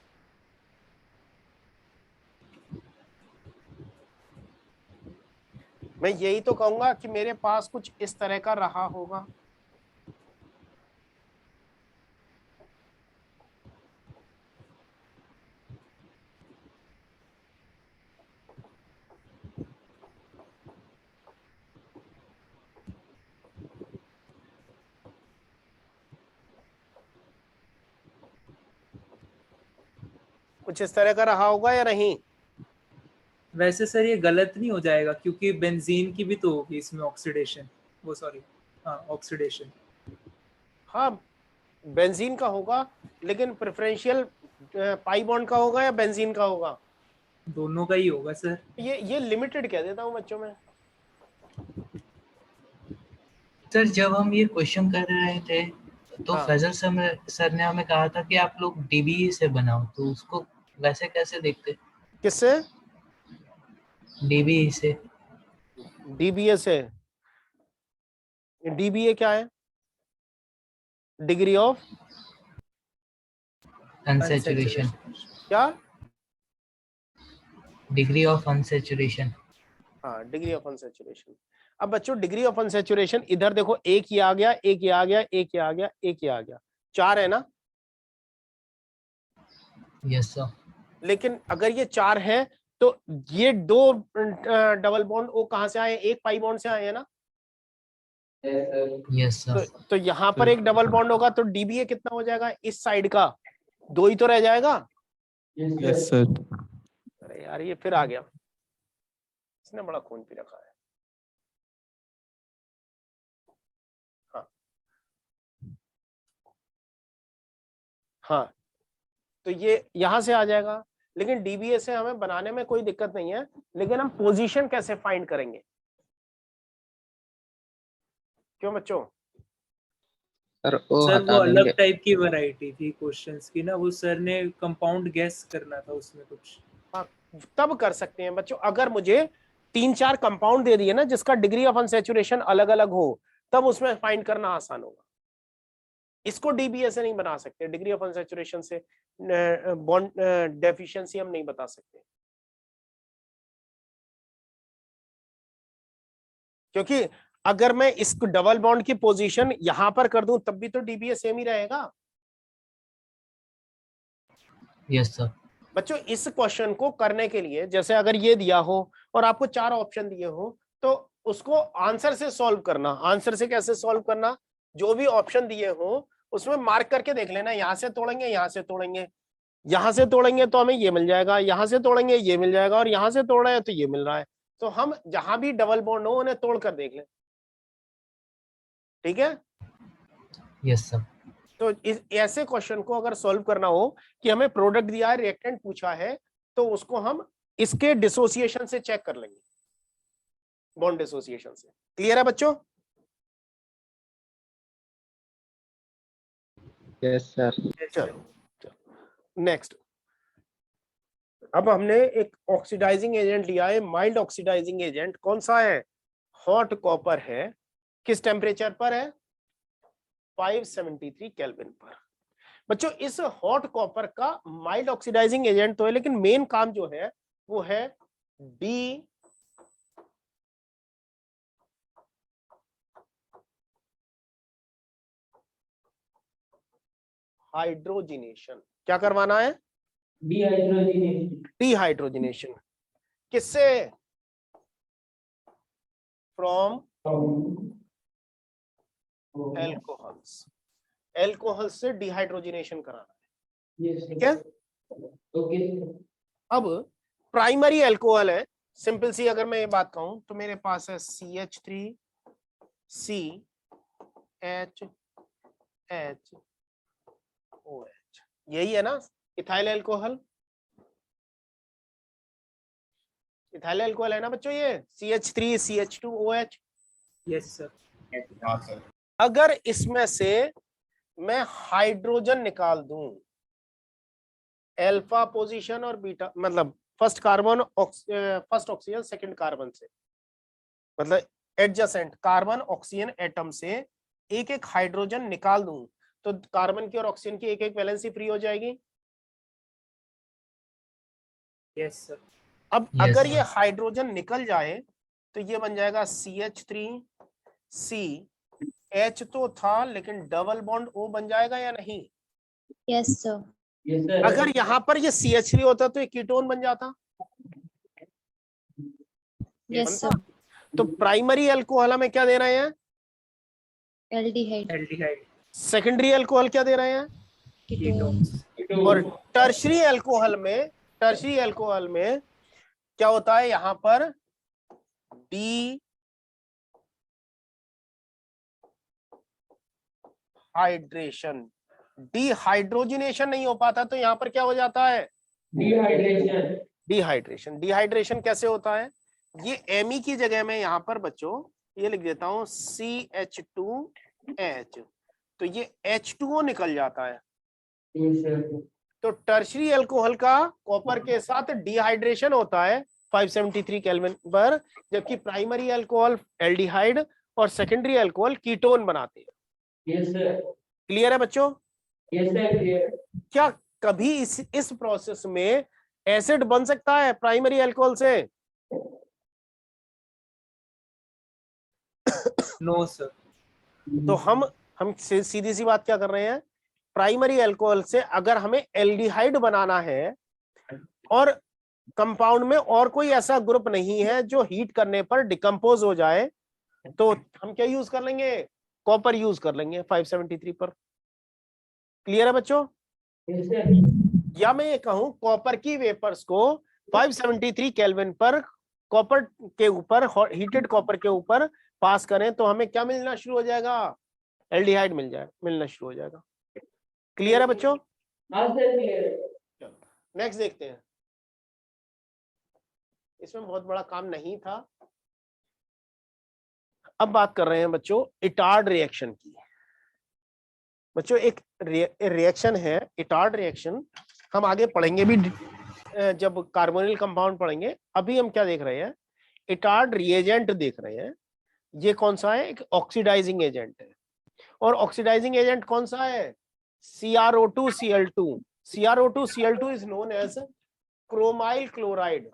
मैं यही तो कहूंगा कि मेरे पास कुछ इस तरह का रहा होगा। कुछ इस तरह का रहा होगा या नहीं? वैसे सर ये गलत नहीं हो जाएगा, क्योंकि बेंजीन की भी तो होगी इसमें ऑक्सीडेशन, वो सॉरी हाँ ऑक्सीडेशन। हाँ बेंजीन का होगा, लेकिन प्रेफरेंशियल पाई बॉन्ड का होगा या बेंजीन का होगा? दोनों का ही होगा सर। ये लिमिटेड कह देता हूं बच्चों में। सर जब हम ये क्वेश्चन कर रहे थे तो हाँ। फैजल सर ने हमें कहा था कि आप लोग डीबीए से बनाओ, तो उसको वैसे कैसे देखते? किससे? डीबीए से। डीबीए से। डीबीए क्या है? Degree of unsaturation. क्या? Degree of unsaturation. हाँ, डिग्री ऑफ अनसैचुरेशन। अब बच्चों डिग्री ऑफ अनसैचुरेशन इधर देखो, एक ये आ गया, एक ये आ गया, एक ये आ गया, एक ये आ गया, 4 है ना? Yes sir. लेकिन अगर ये 4 है तो ये 2 डबल बॉन्ड ओ कहां से आए? एक पाई बॉन्ड से आए हैं ना? Yes sir. तो यहां पर एक डबल बॉन्ड होगा तो डीबीए कितना हो जाएगा? इस साइड का 2 ही तो रह जाएगा। Yes sir. अरे यार ये फिर आ गया, इसने बड़ा खून पी रखा है। हाँ हाँ, तो ये यहां से आ जाएगा, लेकिन डीबीए से हमें बनाने में कोई दिक्कत नहीं है, लेकिन हम पोजीशन कैसे फाइंड करेंगे? क्यों बच्चों? सर वो हटा अलग देंगे। टाइप की वैरायटी थी क्वेश्चंस की ना, वो सर ने कंपाउंड गेस करना था उसमें कुछ। हाँ, तब कर सकते हैं बच्चों, अगर मुझे 3-4 कंपाउंड दे दिए ना जिसका डिग्री ऑफ अनसैचुरेशन अलग अलग हो, तब उसमें फाइंड करना आसान होगा। इसको डीबीए से नहीं बना सकते, डिग्री ऑफ अनसैचुरेशन से बॉन्ड डेफिशिएंसी हम नहीं बता सकते, क्योंकि अगर मैं इस डबल बॉन्ड की पोजीशन यहां पर कर दूं तब भी तो डीबीए सेम ही रहेगा। Yes sir. बच्चों इस क्वेश्चन को करने के लिए, जैसे अगर ये दिया हो और आपको 4 ऑप्शन दिए हो, तो उसको आंसर से सॉल्व करना। आंसर से कैसे सॉल्व करना? जो भी ऑप्शन दिए हो उसमें मार्क करके देख लेना, यहां से तोड़ेंगे, यहां से तोड़ेंगे, यहां से तोड़ेंगे तो हमें ये मिल जाएगा, यहां से तोड़ेंगे ये मिल जाएगा, और यहां से तोड़ रहे हैं तो ये मिल रहा है। तो हम जहां भी डबल बॉन्ड हो उन्हें तोड़ कर देख लें, ठीक है? Yes sir. तो इस ऐसे क्वेश्चन को अगर सॉल्व करना हो कि हमें प्रोडक्ट दिया है, रिएक्टेंट पूछा है, तो उसको हम इसके डिसोसिएशन से चेक कर लेंगे, बॉन्ड डिसोसिएशन से। क्लियर है बच्चों? Yes sir. चलो नेक्स्ट। अब हमने एक ऑक्सीडाइजिंग एजेंट लिया है, माइल्ड ऑक्सीडाइजिंग एजेंट। कौन सा है? हॉट कॉपर है। किस टेम्परेचर पर है? 573 केल्विन पर। बच्चों इस हॉट कॉपर का माइल्ड ऑक्सीडाइजिंग एजेंट तो है, लेकिन मेन काम जो है वो है डी हाइड्रोजिनेशन। क्या करवाना है? डिहाइड्रोजिनेशन। किससे? From alcohols. एल्कोहल से डिहाइड्रोजिनेशन कराना है, ठीक है? अब प्राइमरी एल्कोहल है, सिंपल सी अगर मैं ये बात कहूं तो मेरे पास है CH3CHOH, यही है ना इथाइल एल्कोहल? इथाइल एल्कोहल है ना बच्चों ये CH3CH2OH? Yes sir. हाँ सर। अगर इसमें से मैं हाइड्रोजन निकाल दूं, अल्फा पोजीशन और बीटा, मतलब first carbon first oxygen second carbon से, मतलब एडजेसेंट कार्बन ऑक्सीजन एटम से एक एक हाइड्रोजन निकाल दूं, तो कार्बन की और ऑक्सीजन की एक एक वैलेंसी फ्री हो जाएगी। Yes sir. अब Yes, अगर sir. ये हाइड्रोजन निकल जाए तो ये बन जाएगा CH3C। H तो था लेकिन डबल बॉन्ड O बन जाएगा या नहीं? Yes sir. अगर यहाँ पर ये CH3 होता तो ये कीटोन बन जाता। Yes sir. तो प्राइमरी अल्कोहल में क्या दे रहे हैं? एल्डिहाइड। एल्डिहाइड। सेकेंडरी अल्कोहल क्या दे रहे हैं? कीटोन्स। और टर्शरी अल्कोहल में क्या होता है? यहाँ पर डिहाइड्रेशन, डिहाइड्रोजिनेशन नहीं हो पाता, तो यहाँ पर क्या हो जाता है? डिहाइड्रेशन। डिहाइड्रेशन कैसे होता है? ये Me की जगह में यहाँ पर बच्चों ये लिख देता हूं CH2H, तो ये H2O निकल जाता है। तो टर्शरी अल्कोहल का कॉपर के साथ डिहाइड्रेशन होता है 573 केल्विन पर, जबकि प्राइमरी अल्कोहल एल्डिहाइड और सेकेंडरी अल्कोहल कीटोन बनाते हैं। क्लियर है बच्चों? क्या कभी इस प्रोसेस में एसिड बन सकता है प्राइमरी अल्कोहल से? No sir. तो हम सीधी सी बात क्या कर रहे हैं, प्राइमरी अल्कोहल से अगर हमें एल्डिहाइड बनाना है और कंपाउंड में और कोई ऐसा ग्रुप नहीं है जो हीट करने पर डिकम्पोज हो जाए, तो हम क्या यूज कर लेंगे? कॉपर यूज कर लेंगे 573 पर। क्लियर है बच्चों? या मैं ये कहूं कॉपर की वेपर्स को 573 केल्विन पर कॉपर के ऊपर, हीटेड कॉपर के ऊपर पास करें तो हमें क्या मिलना शुरू हो जाएगा? एल्डिहाइड मिलना शुरू हो जाएगा। क्लियर है बच्चों? नेक्स्ट देखते हैं। इसमें बहुत बड़ा काम नहीं था। अब बात कर रहे हैं बच्चों इटार्ड रिएक्शन की। बच्चों एक रिएक्शन है इटार्ड रिएक्शन, हम आगे पढ़ेंगे भी जब कार्बोनिल कंपाउंड पढ़ेंगे। अभी हम क्या देख रहे हैं? इटार्ड रिएजेंट देख रहे हैं। ये कौन सा है? एक ऑक्सीडाइजिंग एजेंट है। और ऑक्सीडाइजिंग एजेंट कौन सा है? CrO2Cl2। CrO2Cl2 is known as chromyl chloride.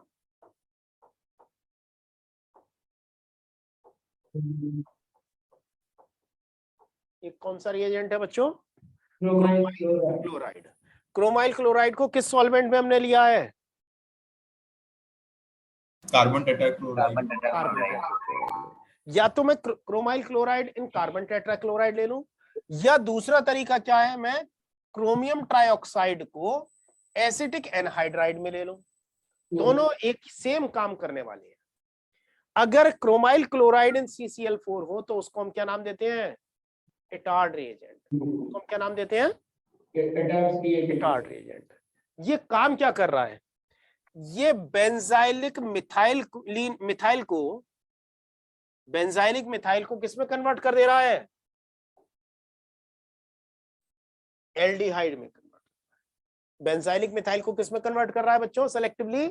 ये कौन सा रिएजेंट है बच्चों? क्लोराइड। क्रोमाइल क्लोराइड को किस सॉल्वेंट में हमने लिया है? Carbon tetrachloride. या तो मैं chromyl chloride in carbon tetrachloride ले लूं, या दूसरा तरीका क्या है, मैं क्रोमियम ट्राइऑक्साइड को एसिटिक एनहाइड्राइड में ले लूं। दोनों एक सेम काम करने वाले हैं। अगर क्रोमाइल क्लोराइड इन CCl4 हो तो उसको हम क्या नाम देते हैं? Etard reagent. हम क्या नाम देते हैं? Etard reagent. ये काम क्या कर रहा है? ये बेंजाइलिक मिथाइल को किसमें कन्वर्ट कर दे रहा है? एल्डिहाइड में कन्वर्ट। बेंजाइलिक मिथाइल को किसमें कन्वर्ट कर रहा है बच्चों? सेलेक्टिवली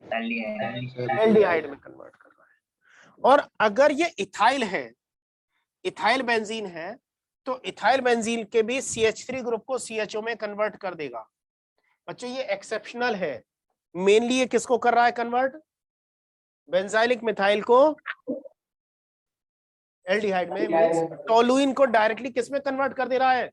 एल्डिहाइड में कन्वर्ट कर रहा है। और अगर ये इथाइल है, इथाइल बेंजीन है, तो इथाइल बेंजीन के भी CH3 ग्रुप को CHO में कन्वर्ट कर देगा। बच्चों ये एक्सेप्शनल है। मेनली ये किसको कर रहा है कन्वर्ट? बेंजाइलिक मिथाइल को एल्डिहाइड में। टोलुइन को डायरेक्टली किसमें कन्वर्ट कर दे रहा है?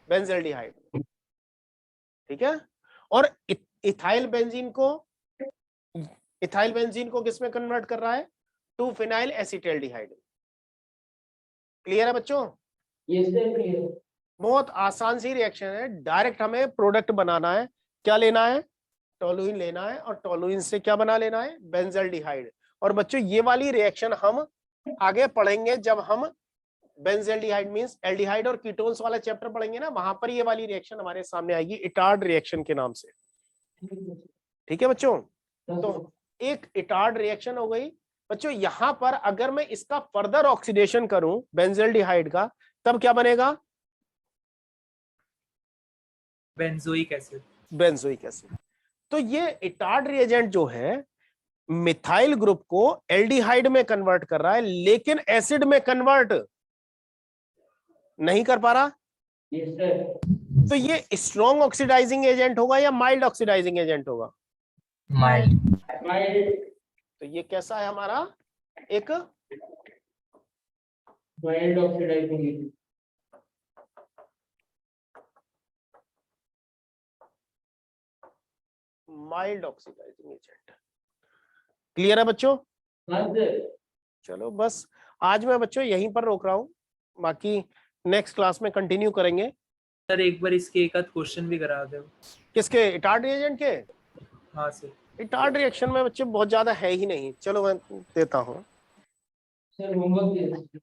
बेंजल्डिहाइड। ठीक है। और इथाइल बेंजीन को किसमें कन्वर्ट कर रहा है? 2-फिनाइल एसिटाल्डिहाइड। क्लियर है बच्चों? बहुत आसान सी रिएक्शन है। डायरेक्ट हमें प्रोडक्ट बनाना है। क्या लेना है? टोलुइन लेना है, और टोलुइन से क्या बना लेना है? बेंजल्डिहाइड। और बच्चों ये वाली रिएक्शन हम आगे पढ़ेंगे जब हम बेंजल्डिहाइड मींस एल्डिहाइड और कीटोन्स वाला चैप्टर पढ़ेंगे ना, वहां पर ये वाली रिएक्शन हमारे सामने आएगी इटार्ड रिएक्शन के नाम से। ठीक है बच्चों? तो एक इटार्ड रिएक्शन हो गई। बच्चों यहां पर अगर मैं इसका फर्दर ऑक्सीडेशन करूं बेंजल्डिहाइड का, तब क्या बनेगा? Benzoic acid. Benzoic acid. तो ये इटार्ड रिएजेंट जो है मिथाइल ग्रुप को एल्डिहाइड में कन्वर्ट कर रहा है, लेकिन एसिड में कन्वर्ट नहीं कर पा रहा। तो ये स्ट्रॉन्ग ऑक्सीडाइजिंग एजेंट होगा या माइल्ड ऑक्सीडाइजिंग एजेंट होगा? माइल्ड। तो ये कैसा है हमारा? एक mild oxidizing agent. Mild oxidizing agent. Clear है बच्चों? चलो बस आज मैं बच्चों यहीं पर रोक रहा हूं, बाकी नेक्स्ट क्लास में कंटिन्यू करेंगे। सर एक बार इसके एक आध क्वेश्चन भी करा दो। किसके? इटार्ड रिएजेंट के? हाँ सर। इटार्ड रिएक्शन में बच्चे बहुत ज्यादा है ही नहीं। चलो मैं देता हूँ सर होमवर्क।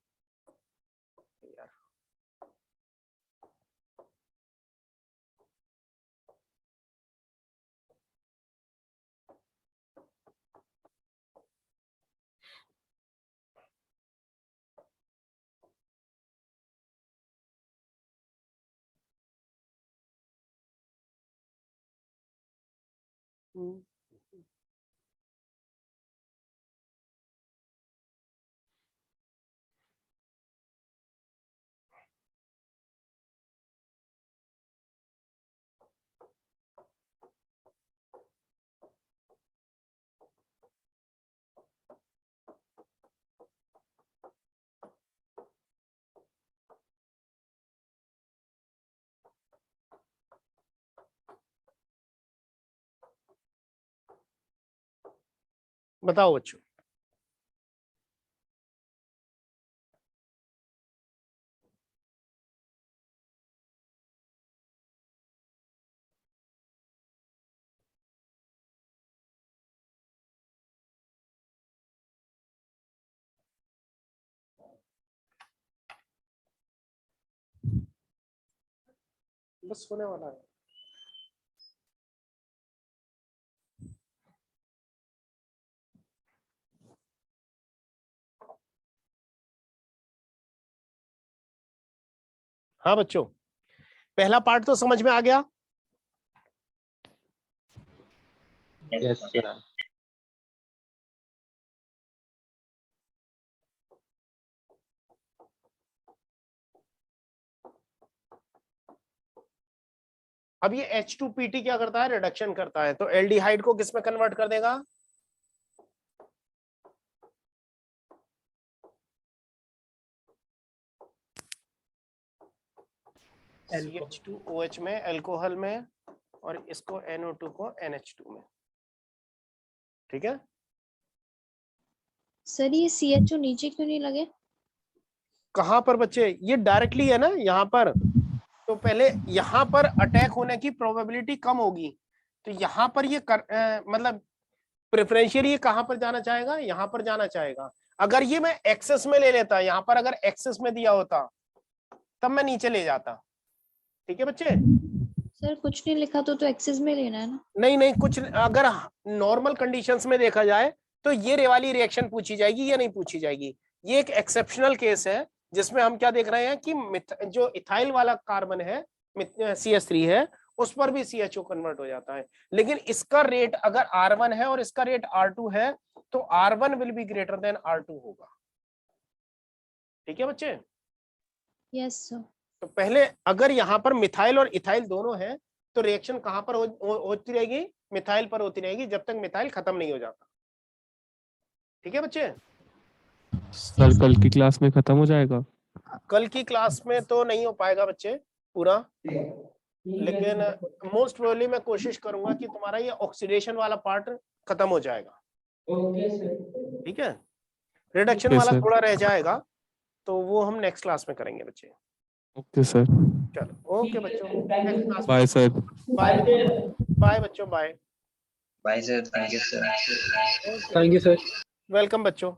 बताओ बच्चों। बस होने वाला है। हाँ बच्चों, पहला पार्ट तो समझ में आ गया। Yes sir. अब ये H2PT क्या करता है, रिडक्शन करता है, तो एल्डिहाइड को किस में कन्वर्ट कर देगा, CH2OH में, अल्कोहल में, और इसको NO2 को NH2 में। ठीक है सर ये CHO नीचे क्यों नहीं लगे? कहां पर बच्चे, ये डायरेक्टली है ना यहाँ पर, तो पहले यहाँ पर अटैक होने की प्रोबेबिलिटी कम होगी, तो यहाँ पर ये मतलब प्रेफरेंशियली ये कहां पर जाना चाहेगा, यहाँ पर जाना चाहेगा। अगर ये मैं एक्सेस में ले लेता, यहाँ पर अगर एक्सेस में दिया होता तब मैं नीचे ले जाता। ठीक है बच्चे। सर कुछ नहीं लिखा तो एक्सेस में लेना है ना? नहीं नहीं, कुछ अगर नॉर्मल कंडीशंस में देखा जाए तो ये वाली रिएक्शन पूछी जाएगी, ये नहीं पूछी जाएगी। ये एक एक्सेप्शनल केस है जिसमें हम क्या देख रहे हैं कि जो इथाइल वाला कार्बन है CH3 है, उस पर भी CHO कन्वर्ट हो जाता है। लेकिन इसका रेट अगर R1 है और इसका रेट R2 है तो R1 will be greater than R2 होगा। ठीक है बच्चे। Yes sir. तो पहले अगर यहाँ पर मिथाइल और इथाइल दोनों है तो रिएक्शन कहां पर होती रहेगी, मिथाइल पर होती रहेगी, जब तक मिथाइल खत्म नहीं हो जाता। ठीक है बच्चे। सर कल की क्लास में खत्म हो जाएगा? कल की क्लास में तो नहीं हो पाएगा बच्चे पूरा, लेकिन मोस्ट प्रोबेबली मैं कोशिश करूंगा कि तुम्हारा ये ऑक्सीडेशन वाला पार्ट खत्म हो जाएगा। ठीक है, रिडक्शन वाला थोड़ा रह जाएगा, तो वो हम नेक्स्ट क्लास में करेंगे बच्चे। Okay sir. चलो ओके बच्चों, बाय सर। बाय बच्चों, bye. Bye sir, thank you sir. Thank you sir. Welcome बच्चों।